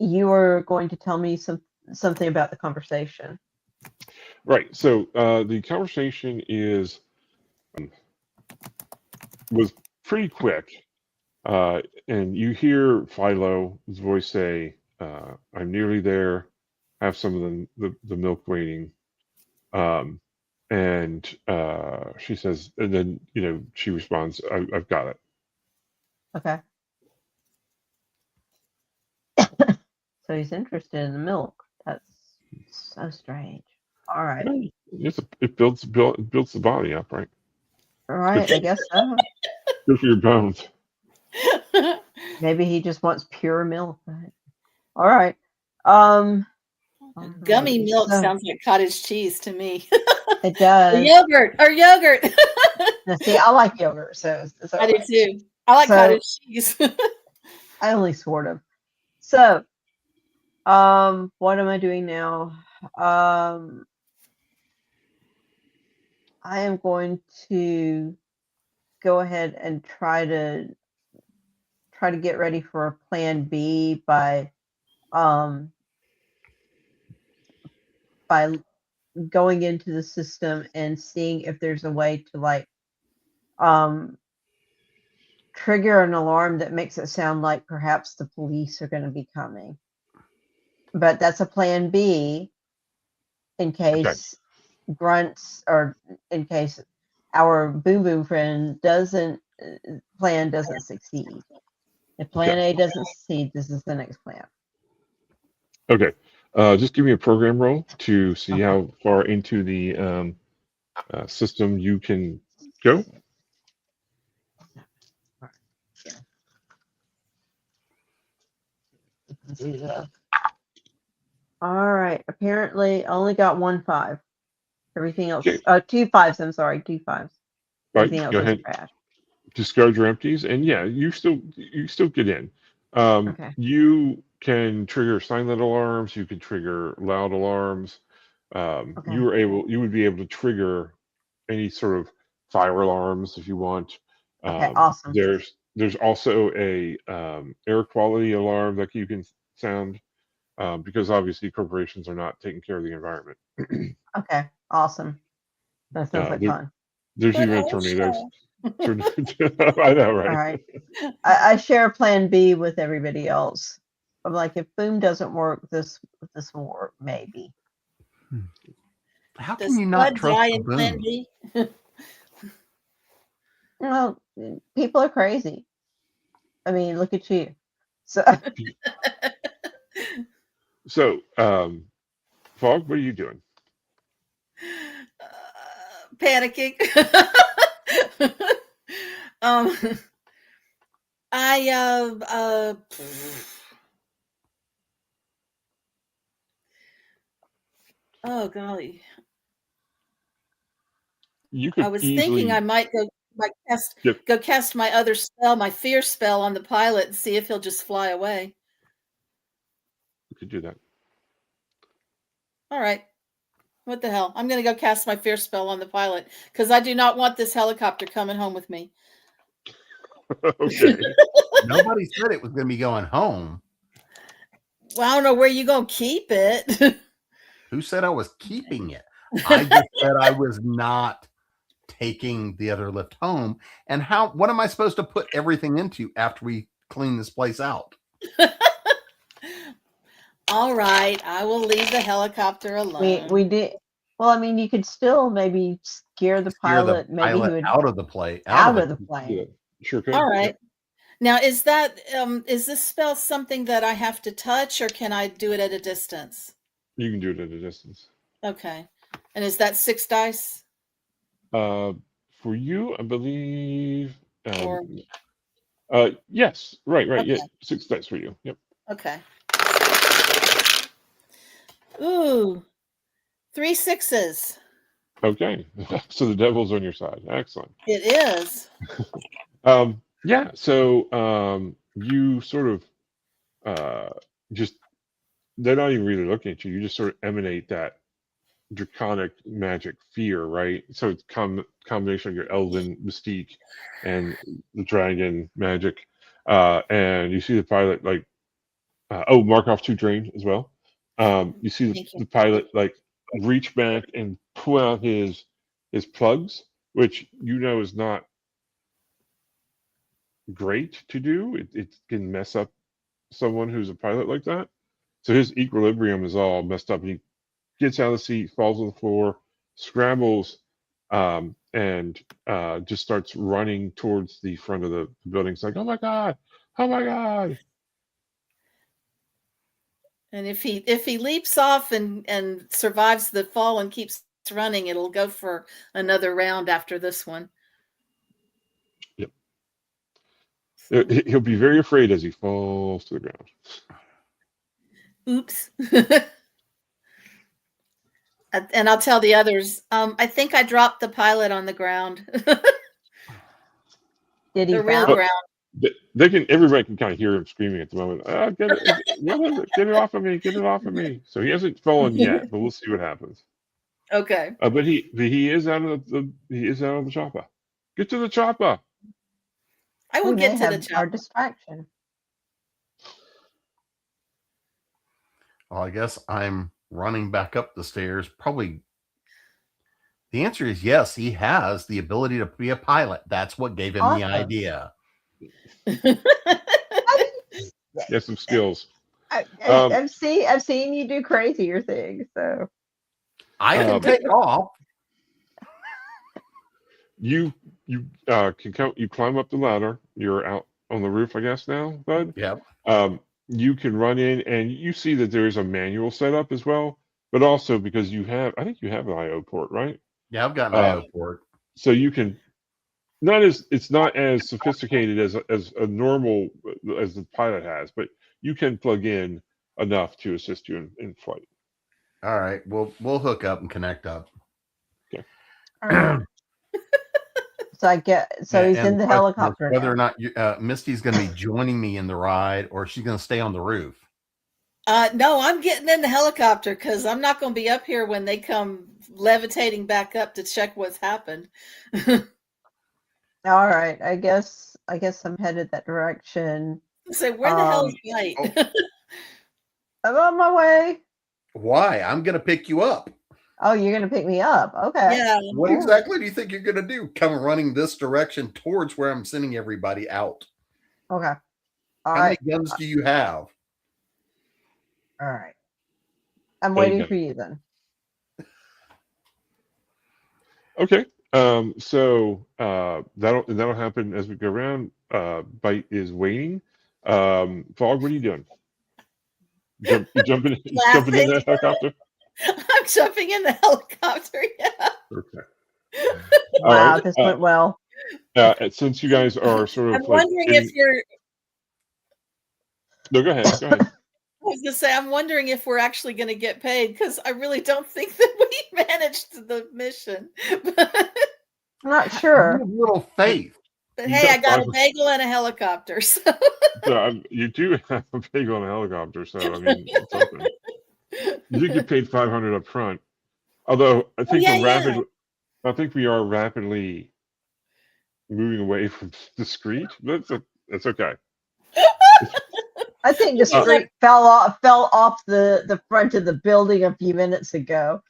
you were going to tell me something about the conversation. Right. So the conversation was pretty quick, and you hear Philo's voice say, "I'm nearly there. Have some of the milk waiting." And she says, and then she responds, "I've got it." Okay. So he's interested in the milk. That's so strange. All right. It builds the body up, right? All right, I guess so. Good for your bones. Maybe he just wants pure milk. Right? All right. All Gummy right. milk So, sounds like cottage cheese to me. it Or does. yogurt. Or yogurt. Now, see, I like yogurt, so it's all I do right. too. I like So- cottage cheese. I only sort of. So, what am I doing now? I am going to go ahead and try to get ready for a plan B by going into the system and seeing if there's a way to like trigger an alarm that makes it sound like perhaps the police are going to be coming. But that's a plan B in case grunts, or in case our boom boom friend plan doesn't succeed. If plan A doesn't succeed, this is the next plan. Okay. Just give me a program roll to see Okay. how far into the system you can go. All right. Apparently, I only got 1 5. Everything else, Okay. 2 5s. I'm sorry, 2 5s. Everything Right. else Go is ahead. trash. Discard your empties, and yeah, you still get in. Okay. You can trigger silent alarms. You can trigger loud alarms. Okay. You would be able to trigger any sort of fire alarms if you want. Okay. Awesome. There's also a air quality alarm that you can sound, because obviously corporations are not taking care of the environment. Okay. Awesome. That sounds like fun. There's But even a tornado. I know, right? All right. I share plan B with everybody else. I'm like, if boom doesn't work, this will work, maybe. How Does can you not Bud trust die the in Plan boom? B? Well, people are crazy. I mean, look at you. So, So, Fog, what are you doing? Panicking. I oh golly. You could I was easily thinking I might go cast my other spell, my fear spell on the pilot and see if he'll just fly away. You could do that. All right. What the hell? I'm going to go cast my fear spell on the pilot because I do not want this helicopter coming home with me. Okay. Nobody said it was going to be going home. Well, I don't know where you're going to keep it. Who said I was keeping it? I just said I was not taking the other lift home. And what am I supposed to put everything into after we clean this place out? All right, I will leave the helicopter alone. We did. Well, I mean, you could still maybe scare the pilot. Maybe he would out of the plane. out of the plane. Yeah, sure could. All right. Yep. Now, is this spell something that I have to touch, or can I do it at a distance? You can do it at a distance. Okay. And is that 6 dice? For you, I believe. Or Yes. Right. Okay. Yeah. 6 dice for you. Yep. okay. Ooh, 3 6s. Okay. So the devil's on your side. Excellent. It is. Yeah. So you sort of just, they're not even really looking at you. You just sort of emanate that draconic magic fear, right? So it's combination of your elven mystique and the dragon magic. And you see the pilot like, mark off 2 drain as well. You see Thank you. the pilot like reach back and pull out his plugs, which is not great to do. It can mess up someone who's a pilot like that. So his equilibrium is all messed up. He gets out of the seat, falls on the floor, scrambles, and just starts running towards the front of the building. It's like, oh my god! And if he leaps off and survives the fall and keeps running, it'll go for another round after this one. Yep. He'll be very afraid as he falls to the ground. Oops. And I'll tell the others, I think I dropped the pilot on the ground. Did he The real bounce? ground. Everybody can kind of hear him screaming at the moment. Get it off of me! Get it off of me! So he hasn't fallen yet, but we'll see what happens. Okay. But he is out of the chopper. Get to the chopper. I will We get may to the have our chopper. distraction. Well, I guess I'm running back up the stairs. Probably the answer is yes. He has the ability to be a pilot. That's what gave him the Awesome. idea. He has some skills. I've seen you do crazier things. So I can take off. You can count. You climb up the ladder. You're out on the roof, I guess now, bud. Yep. You can run in, and you see that there is a manual setup as well. But also because I think you have an IO port, right? Yeah, I've got an IO port. So you can it's not as sophisticated as a normal as the pilot has, but you can plug in enough to assist you in flight. All right, we'll hook up and connect up. Okay. all right. So he's in the helicopter. Whether now. or not Misty's going to be joining me in the ride, or she's going to stay on the roof. No, I'm getting in the helicopter because I'm not going to be up here when they come levitating back up to check what's happened. All right. I guess I'm headed that direction. So where the hell is Light? I'm on my way. Why? I'm going to pick you up. Oh, you're gonna pick me up. Okay. Yeah. What exactly do you think you're going to do? Come running this direction towards where I'm sending everybody out. Okay. All How right. many guns do you have? All right. I'm There you waiting go. for you then. Okay. So that'll happen as we go around. Bite is waiting. Fog, what are you doing? You jumping in the helicopter? I'm jumping in the helicopter. Yeah. Okay. Wow, right. this went well. Since you guys are sort of I'm wondering if you're. No, go ahead. Go ahead. I was gonna say, I'm wondering if we're actually going to get paid because I really don't think that we managed the mission. I'm not You sure. have little faith. But hey, I got a bagel and a helicopter. So You do have a bagel on a helicopter, so I mean, it's open. You did get paid $500 up front. Although I think I think we are rapidly moving away from the street. That's okay. I think the street fell off the front of the building a few minutes ago.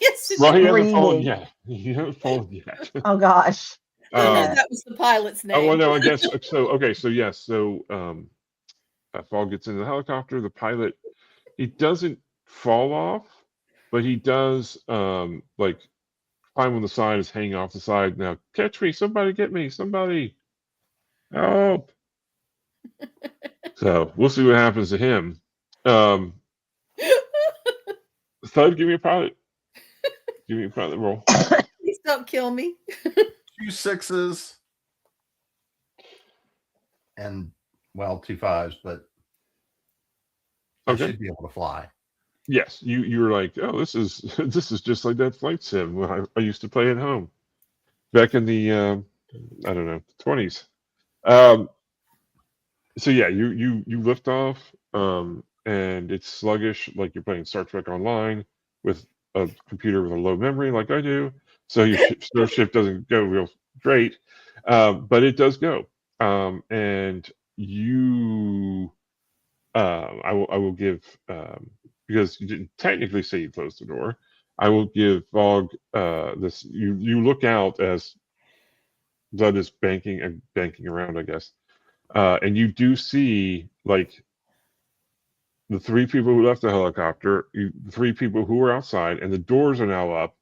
yes, Well, he hasn't fallen Screaming. yet. He hasn't fallen yet. Oh gosh. Um, That was the pilot's name. Oh, well, no, I guess so. Okay, so yes, so Fogg gets into the helicopter. The pilot, he doesn't fall off, but he does like climb on the side, is hanging off the side. Now, catch me! Somebody get me! Somebody help! So we'll see what happens to him. Thud, give me a pilot. Give me a pilot roll. Please don't kill me. 2 6s and 2 5s, but I Okay. should be able to fly. Yes, you were like, oh, this is just like that flight sim when I used to play at home back in the I don't know 20s. So yeah, you lift off, and it's sluggish, like you're playing Star Trek Online with a computer with a low memory, like I do. So your starship doesn't go real great, but it does go, and you. I will give, because you didn't technically say you closed the door. I will give Fogg this. You look out as Zud is banking around, I guess, and you do see like the 3 people who left the helicopter, the 3 people who were outside, and the doors are now up,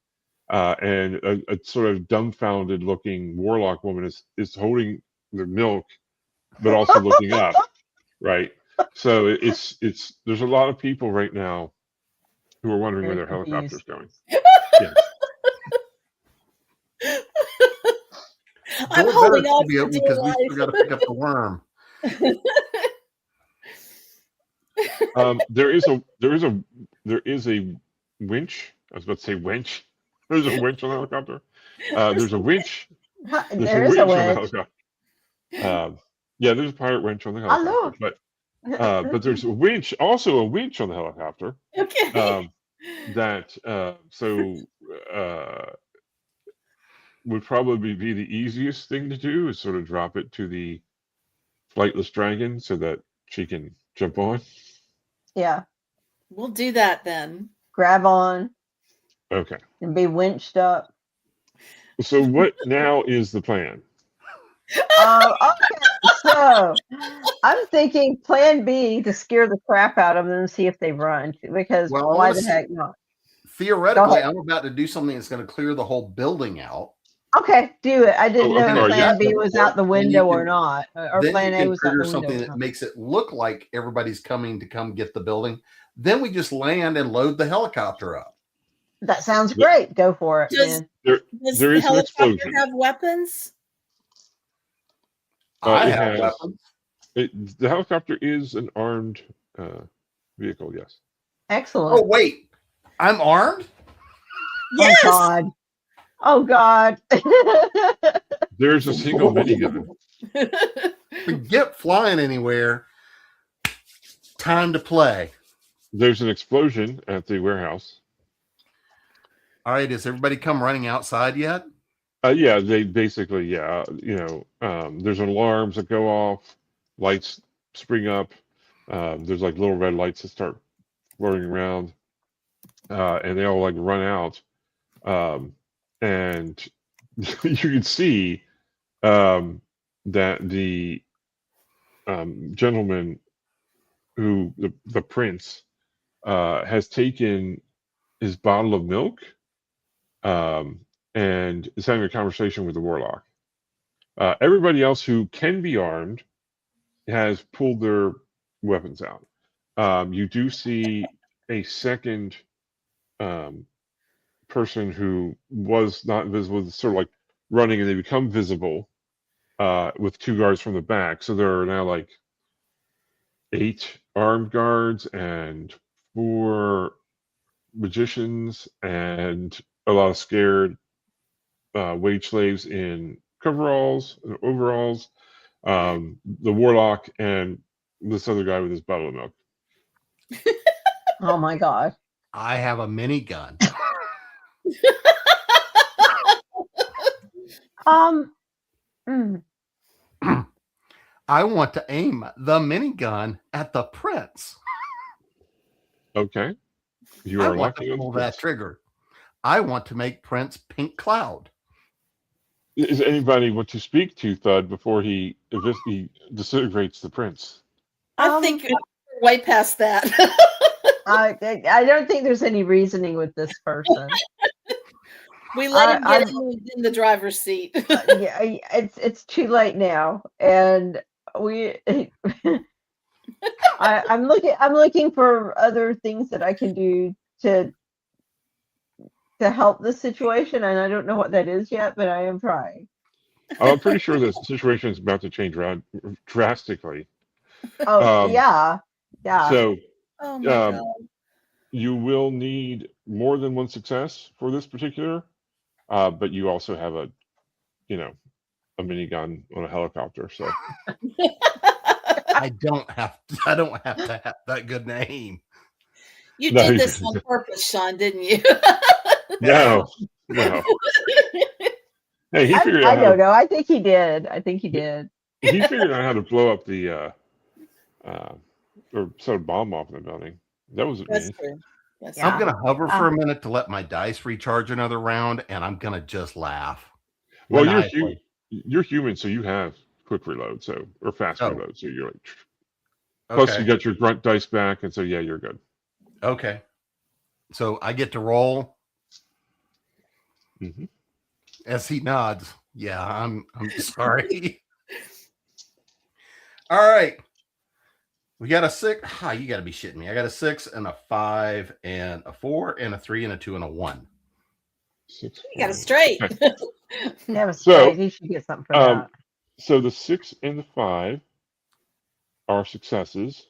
and a sort of dumbfounded looking warlock woman is holding the milk, but also looking up, right? So it's there's a lot of people right now who are wondering where Very their helicopter's confused. going. Yes. I'm Door holding better on be for open dear because we still life. got to pick up the worm. There is a winch. I was about to say winch. There's a winch on the helicopter. There's a winch. There's There a is a winch on the winch. helicopter. Yeah, there's a pirate winch on the Oh, helicopter, but there's a winch, also a winch on the helicopter. Okay. That would probably be the easiest thing to do, is sort of drop it to the flightless dragon so that she can jump on. Yeah. We'll do that then. Grab on Okay. and be winched up. So what now is the plan? Okay, so I'm thinking plan B to scare the crap out of them and see if they run, because Well, I why wanna the see- heck not? Theoretically, I'm about to do something that's going to clear the whole building out. Okay, do it. I didn't know okay, if plan yeah. B was out the Then window you or can- not, or then plan you A can was out trigger the window. something or that not. makes it look like everybody's coming to come get the building. Then we just land and load the helicopter up. That sounds Yeah. great. Go for it, Does- man. Does There the is an helicopter explosion. have weapons? I It have has- weapons. The helicopter is an armed vehicle, yes. Excellent. Oh, wait. I'm armed? Yes. Oh God. There's a single minigun. Forget flying anywhere. Time to play. There's an explosion at the warehouse. All right. Has everybody come running outside yet? Yeah, they basically, there's alarms that go off, lights spring up. There's like little red lights that start floating around, and they all like run out. And you can see that the gentleman who, the prince, has taken his bottle of milk, and is having a conversation with the warlock. Everybody else who can be armed has pulled their weapons out. You do see a second person who was not visible, sort of like running, and they become visible with 2 guards from the back. So there are now like 8 armed guards and 4 magicians and a lot of scared wage slaves in coveralls and overalls, the warlock, and this other guy with his bottle of milk. Oh my God. I have a minigun. I want to aim the minigun at the prince. Okay, you I are want locking to on pull the that prince. trigger. I want to make Prince Pink Cloud. Is anybody want to speak to Thud before he disintegrates the prince? I think we're way past that. I don't think there's any reasoning with this person. We let him get in the driver's seat. Yeah, it's too late now, and I'm looking for other things that I can do to help the situation, and I don't know what that is yet, but I am trying. I'm pretty sure the situation is about to change drastically. Oh, yeah. So Oh my God. you will need more than one success for this particular, but you also have a minigun on a helicopter. So I don't have to have that good name. You No, did this on purpose, Sean, didn't you? No. Hey, he figured I out don't know. I think he did. he figured out how to blow up the or set a bomb off in the building. That wasn't That's me. true. That's Yeah. I'm gonna hover for a minute to let my dice recharge another round, and I'm gonna just laugh. Well, Maniacally. you're human, so you have quick reload, or fast Oh. reload. So you're like, plus you got your grunt dice back, and so yeah, you're good. Okay. So I get to roll. Mm-hmm. As he nods. Yeah, I'm sorry. All right. We got a 6. You got to be shitting me. I got a 6 and a 5 and a 4 and a 3 and a 2 and a 1. 6. You got it straight. Yeah, so he should get something for that. So the 6 and the 5 are successes,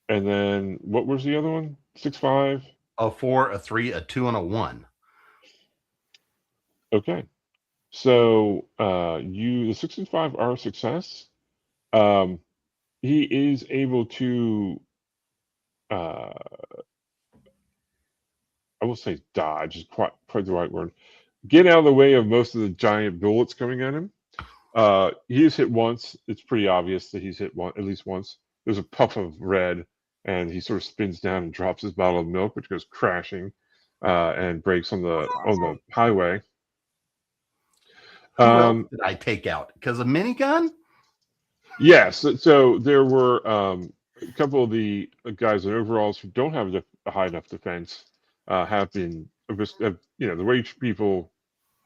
and then what was the other one? 6, 5. A 4, a 3, a 2, and a 1. Okay. So the 6 and 5 are a success. He is able to I will say dodge is quite the right word. Get out of the way of most of the giant bullets coming at him. He is hit once. It's pretty obvious that he's hit at least once. There's a puff of red, and he sort of spins down and drops his bottle of milk, which goes crashing and breaks on the highway. Who else did I take out? Because a minigun? Yes. So there were a couple of the guys in overalls who don't have a high enough defense have been, the rage people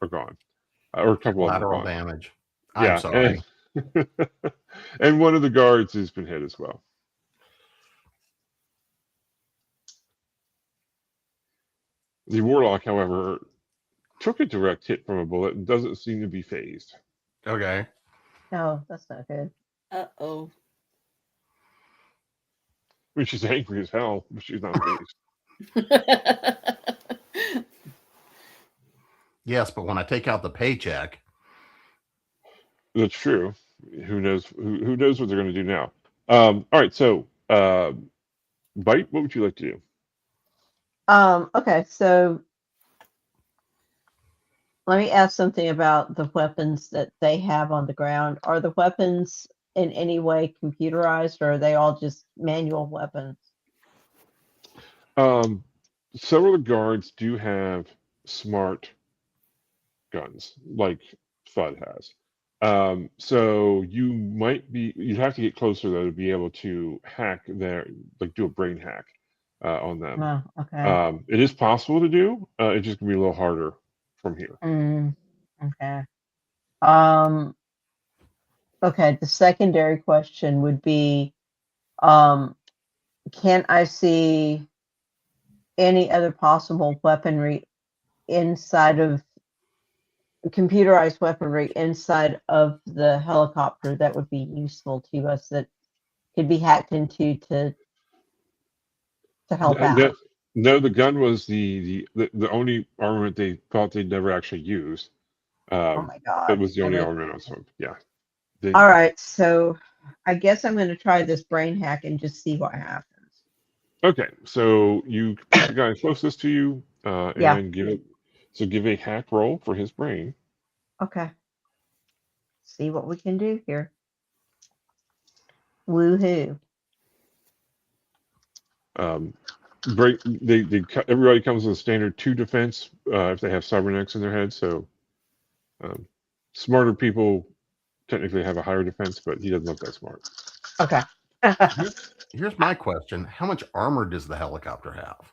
are gone, or a couple of them are Lateral gone. damage. Yeah, I'm sorry. and one of the guards has been hit as well. The warlock, however, took a direct hit from a bullet and doesn't seem to be phased. Okay. No, that's not good. Uh-oh. I mean, she's angry as hell, but she's not phased. Yes, but when I take out the paycheck. That's true. Who knows? Who knows what they're going to do now? All right. So, Bite, what would you like to do? Okay, so let me ask something about the weapons that they have on the ground. Are the weapons in any way computerized, or are they all just manual weapons? Several of the guards do have smart guns, like Fudd has. So you'd have to get closer though to be able to hack do a brain hack on them. Oh, okay. It is possible to do. It's just gonna be a little harder from here. Okay. Okay. The secondary question would be, can I see any other possible weaponry inside of computerized weaponry inside of the helicopter that would be useful to us, that could be hacked into to help out? No, the gun was the only armament they thought they'd never actually use. Oh my God. It was the only armament on some. Yeah. All right, so I guess I'm going to try this brain hack and just see what happens. Okay, so you pick the guy closest to you, and give a hack roll for his brain. Okay. See what we can do here. Woohoo. everybody comes with a standard 2 defense if they have cybernetics in their head. So smarter people technically have a higher defense, but he doesn't look that smart. Okay. Here's my question: how much armor does the helicopter have?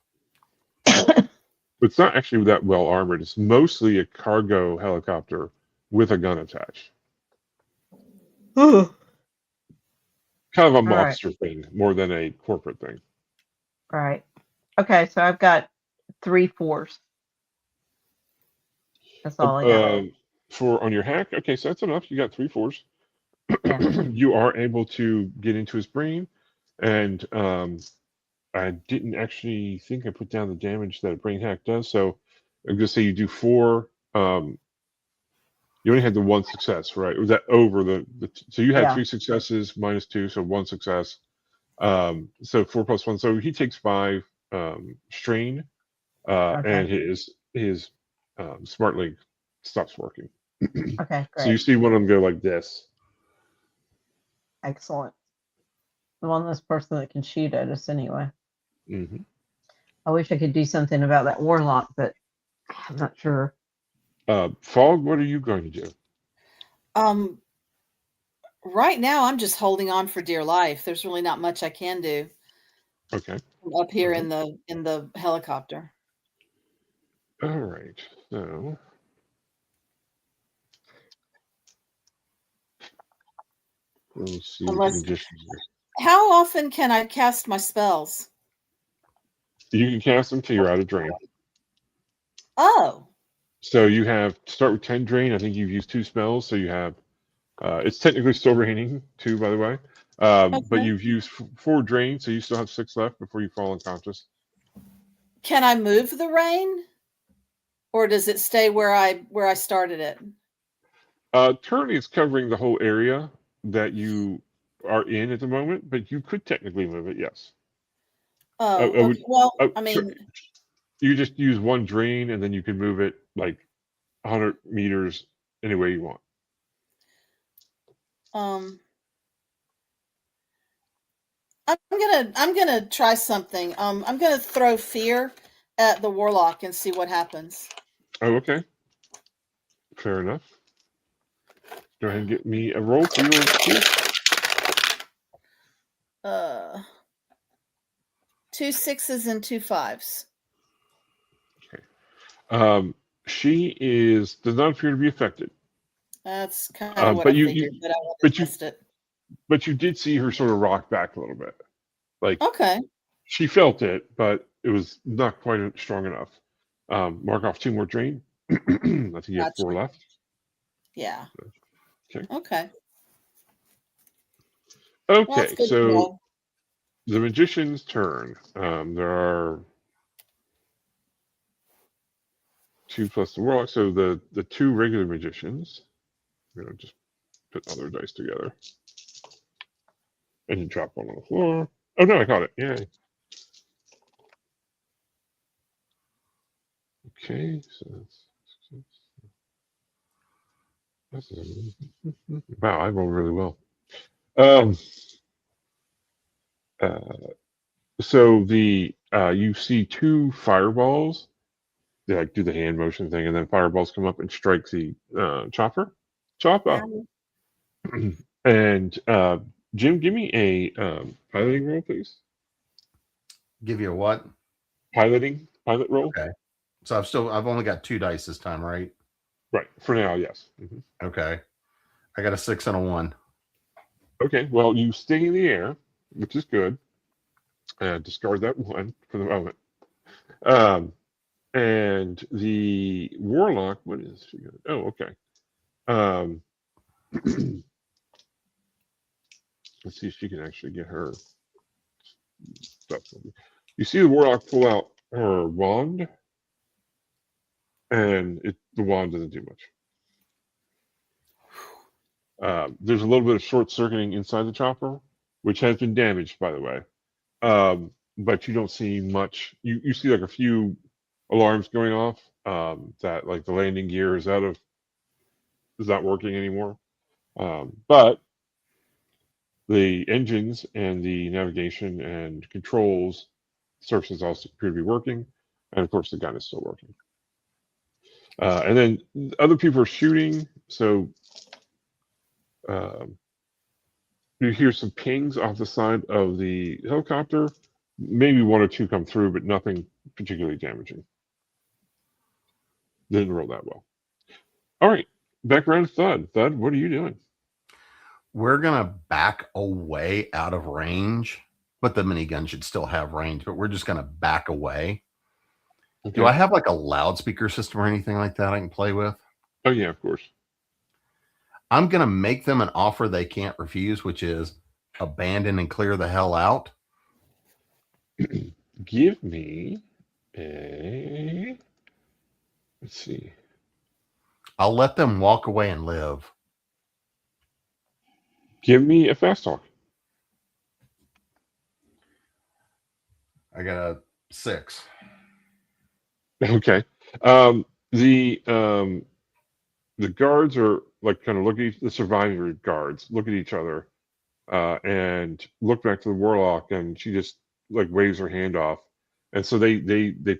It's not actually that well armored. It's mostly a cargo helicopter with a gun attached. Ooh. Kind of a right. monster thing more than a corporate thing. Right. Okay, so I've got 3 4s. That's all I got. For on your hack, okay, so that's enough. You got 3 4s. Yeah. You are able to get into his brain, and I didn't actually think I put down the damage that a brain hack does. So I'm gonna say you do 4. You only had the 1 success, right? Was that over the so you had Yeah. 3 successes -2, so 1 success. So 4 + 1. So he takes 5 strain, and his smart link stops working. Okay, So you great. see one of them go like this. Excellent. The one this person that can shoot at us anyway. Mm-hmm. I wish I could do something about that warlock, but I'm not sure. Fog, what are you going to do? Right now I'm just holding on for dear life. There's really not much I can do. Okay. Up here Okay. in the helicopter. All right. So let's see what the conditions are. How often can I cast my spells? You can cast them till you're out of drain. Oh. So you have start with 10 drain. I think you've used 2 spells, so you have it's technically still raining too, by the way. But you've used 4 drain, so you still have 6 left before you fall unconscious. Can I move the rain, or does it stay where I started it? Currently, it's covering the whole area that you are in at the moment, but you could technically move it. Yes. Oh, okay. Well, I mean, you just use 1 drain, and then you can move it like 100 meters any way you want. I'm gonna try something. I'm gonna throw fear at the warlock and see what happens. Oh, okay. Fair enough. Go ahead and get me a roll for your fear. 2 6s and 2 5s. Okay. She does not appear to be affected. That's kind of what I figured, but I would have missed it. But you did see her sort of rock back a little bit. Like, okay. She felt it, but it was not quite strong enough. Mark off 2 more drain. I think you have 4 left. Yeah. Okay. Okay. Okay, so the magician's turn. There are 2 plus the warlock, so the 2 regular magicians. I'm gonna just put other dice together. And you drop 1 on the floor. Oh no, I caught it. Yay. Okay, so that's wow, I rolled really well. So you see 2 fireballs. They like do the hand motion thing, and then fireballs come up and strike the chopper. And Jim, give me a piloting roll, please. Give you a what? Pilot roll. Okay. So I've only got 2 dice this time, right? Right. For now, yes. Okay. I got a 6 and a 1. Okay. Well, you stay in the air, which is good. Discard that 1 for the moment. And the warlock, what is she going to? Oh, okay. Let's see if she can actually get her stuff. You see the warlock pull out her wand, and the wand doesn't do much. There's a little bit of short circuiting inside the chopper, which has been damaged, by the way. But you don't see much. You see like a few alarms going off that like the landing gear is not working anymore. But the engines and the navigation and controls surfaces also appear to be working, and of course the gun is still working. And then other people are shooting, so you hear some pings off the side of the helicopter. Maybe one or two come through, but nothing particularly damaging. Didn't roll that well. All right, back around to Thud. Thud, what are you doing? We're gonna back away out of range, but the minigun should still have range. But we're just gonna back away. Okay. Do I have like a loudspeaker system or anything like that I can play with? Oh yeah, of course. I'm gonna make them an offer they can't refuse, which is abandon and clear the hell out. Give me a. Let's see. I'll let them walk away and live. Give me a fast talk. I got a 6. Okay. The guards are like kind of looking at the survivor guards, look at each other, and look back to the warlock, and she just like waves her hand off, and so they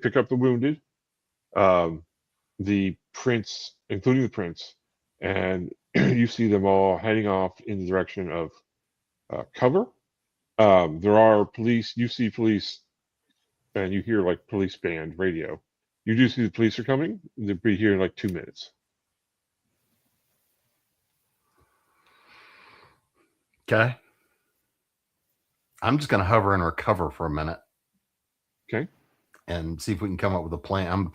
pick up the wounded, the prince, including the prince, and you see them all heading off in the direction of cover. There are police. You see police, and you hear like police band radio. You do see the police are coming. They'll be here in like 2 minutes. Okay. I'm just gonna hover and recover for a minute. Okay. And see if we can come up with a plan.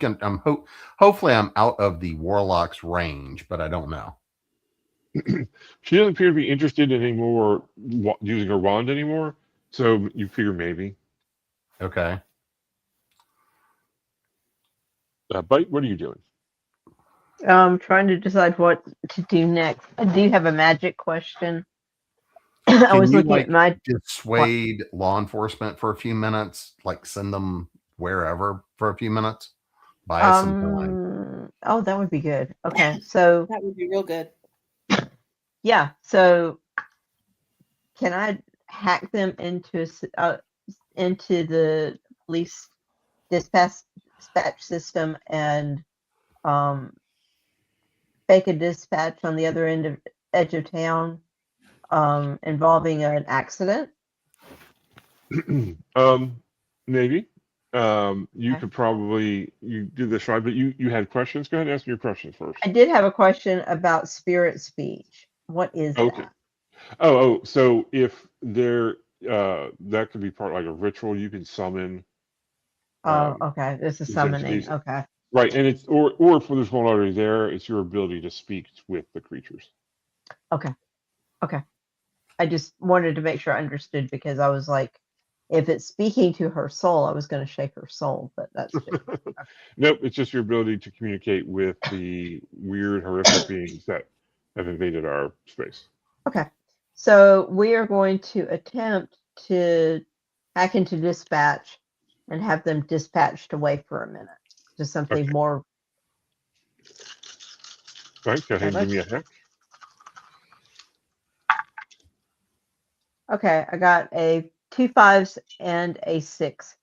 Hopefully I'm out of the warlock's range, but I don't know. She doesn't appear to be interested in any more using her wand anymore. So you figure maybe. Okay. Bite, what are you doing? Trying to decide what to do next. Do you have a magic question? I was looking at my dissuade law enforcement for a few minutes, like send them wherever for a few minutes. Buy us some time. Oh, that would be good. Okay, so That would be real good. yeah, so can I hack them into the police dispatch system and fake a dispatch on the other edge of town involving an accident? Maybe. You could probably do this right, but you had questions. Go ahead and ask me your questions first. I did have a question about spirit speech. What is Okay. that? Oh, so if there that could be part like a ritual, you can summon. Oh, okay. This is summoning. Okay. Right, and it's or if there's one already there, it's your ability to speak with the creatures. Okay. I just wanted to make sure I understood, because I was like, if it's speaking to her soul, I was going to shake her soul, but that's different. Okay. Nope, it's just your ability to communicate with the weird, horrific beings that have invaded our space. Okay. So we are going to attempt to hack into dispatch and have them dispatched away for a minute. Just something more. All right, go ahead and give me a hack. Okay, I got a 2 5s and a 6.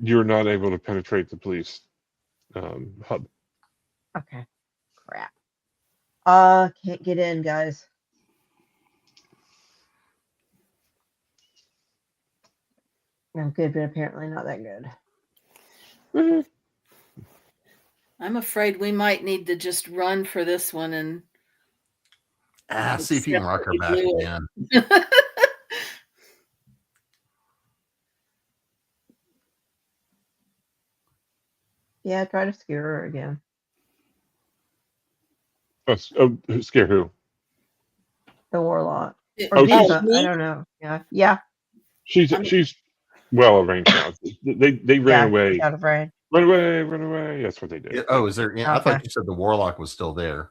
You're not able to penetrate the police hub. Okay, crap. Can't get in, guys. I'm good, but apparently not that good. I'm afraid we might need to just run for this one and see if you can rock her back again. Yeah, try to scare her again. Scare who? The warlock. Or Oh, Diva, I don't know. Yeah. She's well arranged now. They ran away. Out of range. Run away. That's what they did. Oh, is there? I thought you said the warlock was still there.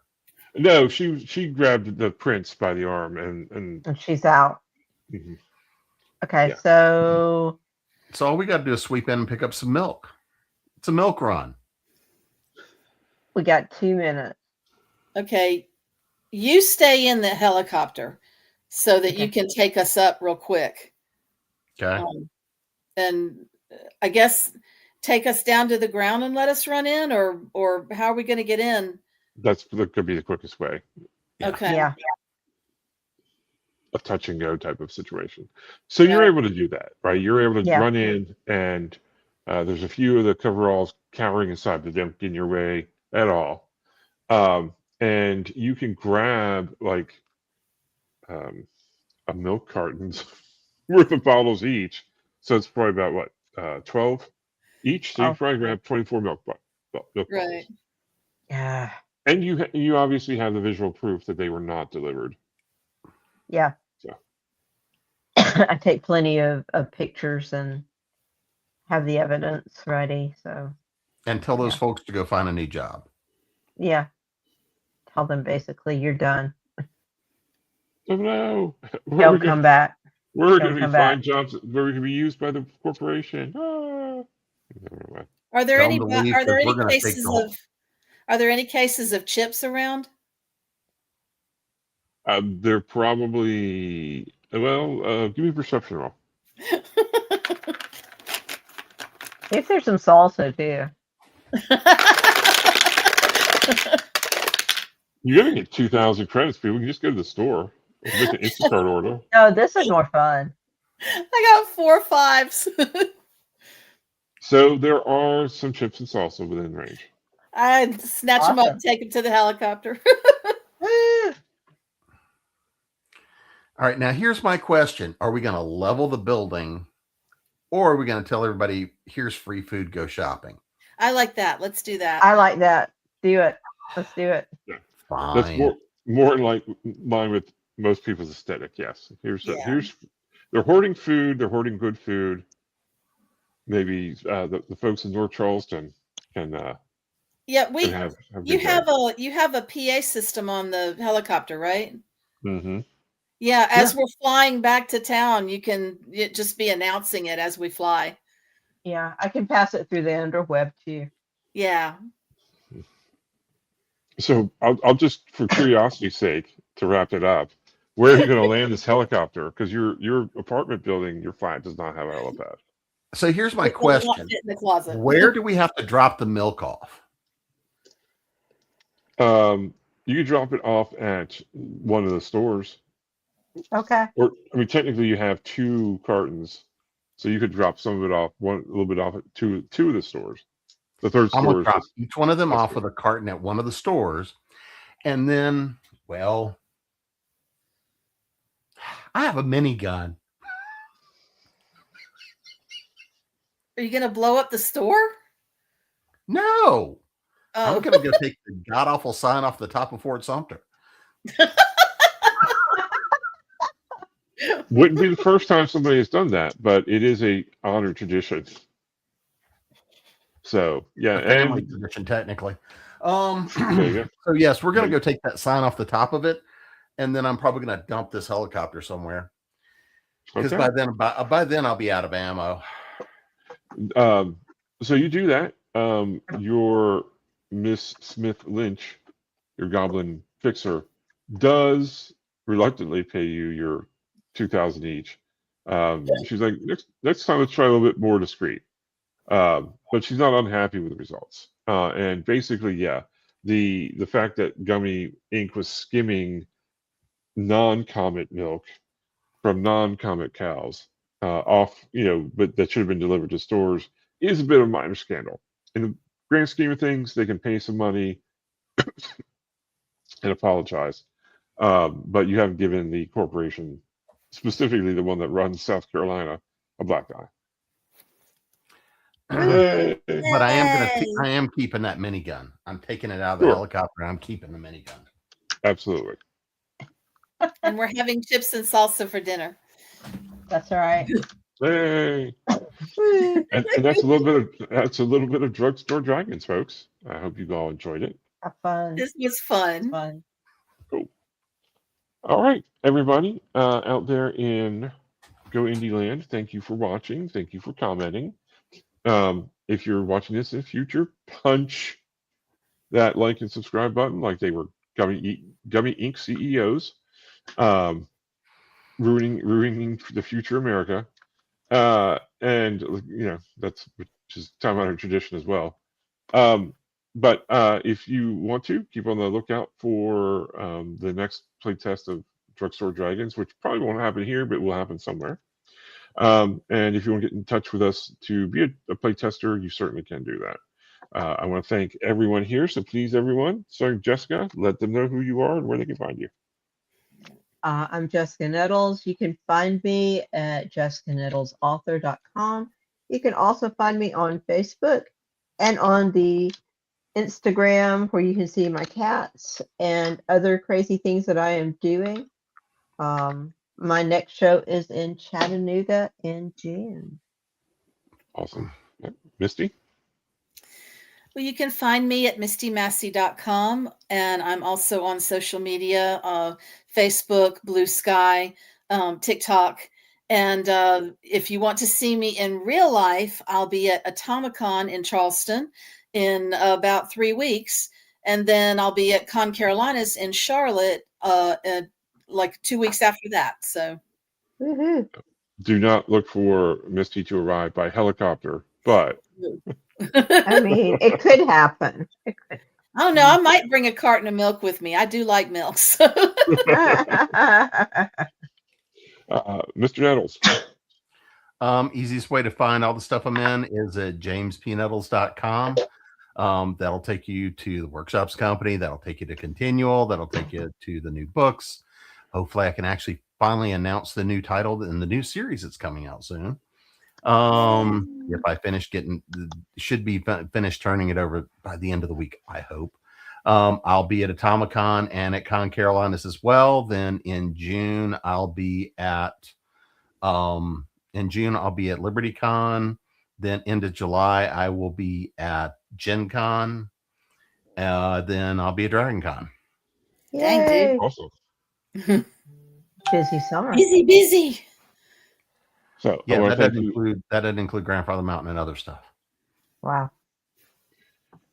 No, she grabbed the prince by the arm and she's out. Mm-hmm. Okay, yeah. So all we got to do is sweep in and pick up some milk. It's a milk run. We got 2 minutes. Okay, you stay in the helicopter so that you can take us up real quick. Okay. And I guess, take us down to the ground and let us run in, or how are we going to get in? That could be the quickest way. Yeah. Okay. Yeah. A touch and go type of situation. So you're Right. able to do that, right? You're able to Yeah. run in, and there's a few of the coveralls cowering inside that don't get in your way at all. And you can grab like a milk carton's worth of bottles each. So it's probably about what, 12 each. So you Oh. probably grab 24 milk bottles. Right. Yeah. And you obviously have the visual proof that they were not delivered. Yeah. So. I take plenty of pictures and have the evidence ready. So And tell those Yeah. folks to go find a new job. yeah, tell them basically you're done. Oh no! Don't come back. We're Don't going to be come find jobs where we can be used by the corporation. Ah. Are there Tell any them to leave, are there 'cause we're any gonna take cases the whole- of are there any cases of chips around? They're probably give me a perception roll. See if there's some salsa too. You're going to get 2,000 credits, people. You can just go to the store and make an Instacart order. No, this is more fun. I got 4 5s. So there are some chips and salsa within range. I'd snatch them up Awesome. and take them to the helicopter. All right, now here's my question. Are we going to level the building, or are we going to tell everybody, here's free food, go shopping? I like that. Let's do that. I like that. Do it. Let's do it. Fine. That's more in line with most people's aesthetic. Yes. Here's they're hoarding food. They're hoarding good food. Maybe the folks in North Charleston can Yeah, have you have a PA system on the helicopter, right? Mm-hmm. Yeah, as we're flying back to town, you can just be announcing it as we fly. Yeah, I can pass it through the interweb too. Yeah. So I'll just, for curiosity's sake, to wrap it up, where are you going to land this helicopter? Because your apartment building, your flat does not have a helipad. So here's my It will not question. fit in the closet. Where do we have to drop the milk off? You can drop it off at one of the stores. Okay. Or technically you have 2 cartons, so you could drop some of it off, a little bit off at two of the stores. The third I'm store gonna is drop just, each one of them off with a carton at one of the stores, and then, well, I have a minigun. Are you going to blow up the store? No, Oh. I'm gonna go take the god awful sign off the top of Fort Sumter. wouldn't be the first time somebody has done that, but it is a honored tradition. So yeah, A family tradition, technically. there you go. So yes, we're gonna go take that sign off the top of it, and then I'm probably gonna dump this helicopter somewhere because Okay. by then I'll be out of ammo. So you do that. Your Miss Smith Lynch, your goblin fixer, does reluctantly pay you your 2,000 each. She's like, next time let's try a little bit more discreet. But she's not unhappy with the results. And basically, yeah, the fact that Gummy Inc. was skimming non-comet milk from non-comet cows off, but that should have been delivered to stores is a bit of a minor scandal. In the grand scheme of things, they can pay some money and apologize. But you haven't given the corporation, specifically the one that runs South Carolina, a black eye. But I am keeping that minigun. I'm taking it out of the helicopter. I'm keeping the minigun. Absolutely. And we're having chips and salsa for dinner. That's all right. Hey. And that's a little bit of Drugstore Dragons, folks. I hope you all enjoyed it. Have fun. This was fun. Fun. Cool. All right, everybody out there in Go Indie Land, thank you for watching. Thank you for commenting. If you're watching this in the future, punch that like and subscribe button like they were Gummy Inc. CEOs, ruining the future America. And that's which is time honored tradition as well. But if you want to keep on the lookout for the next playtest of Drugstore Dragons, which probably won't happen here, but will happen somewhere. And if you want to get in touch with us to be a playtester, you certainly can do that. I want to thank everyone here. So please, everyone, starting Jessica, let them know who you are and where they can find you. I'm Jessica Nettles. You can find me at jessicanettlesauthor.com. You can also find me on Facebook and on the Instagram, where you can see my cats and other crazy things that I am doing. My next show is in Chattanooga in June. Awesome. Misty? Well, you can find me at mistymassey.com, and I'm also on social media, Facebook, Blue Sky, TikTok. And if you want to see me in real life, I'll be at Atomicon in Charleston in about 3 weeks. And then I'll be at Con Carolinas in Charlotte like 2 weeks after that. So Woohoo. Do not look for Misty to arrive by helicopter, but I mean, it could happen. It could. I don't know. I might bring a carton of milk with me. I do like milk. So. Mr. Nettles. Easiest way to find all the stuff I'm in is at jamespnettles.com. That'll take you to the Workshops Company. That'll take you to Continual. That'll take you to the new books. Hopefully I can actually finally announce the new title in the new series that's coming out soon. If I finish should be finished turning it over by the end of the week, I hope. I'll be at Atomicon and at Con Carolinas as well. Then in June, I'll be at LibertyCon. Then into July, I will be at Gen Con. Then I'll be at Dragon Con. Dang, dude. Yay. Awesome. Busy summer. Busy. So Yeah, I that doesn't include Grandfather Mountain and other stuff. Wow.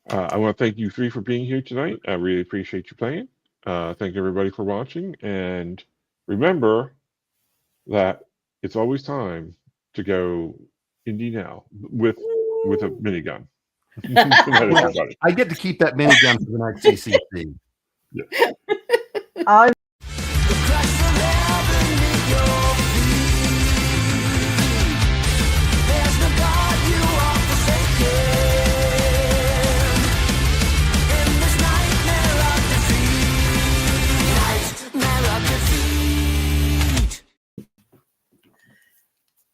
I want to thank you three for being here tonight. I really appreciate you playing. Thank everybody for watching. And remember that it's always time to go indie now with a minigun. Good night, everybody. I get to keep that minigun for the next CCC. Yeah. Oh,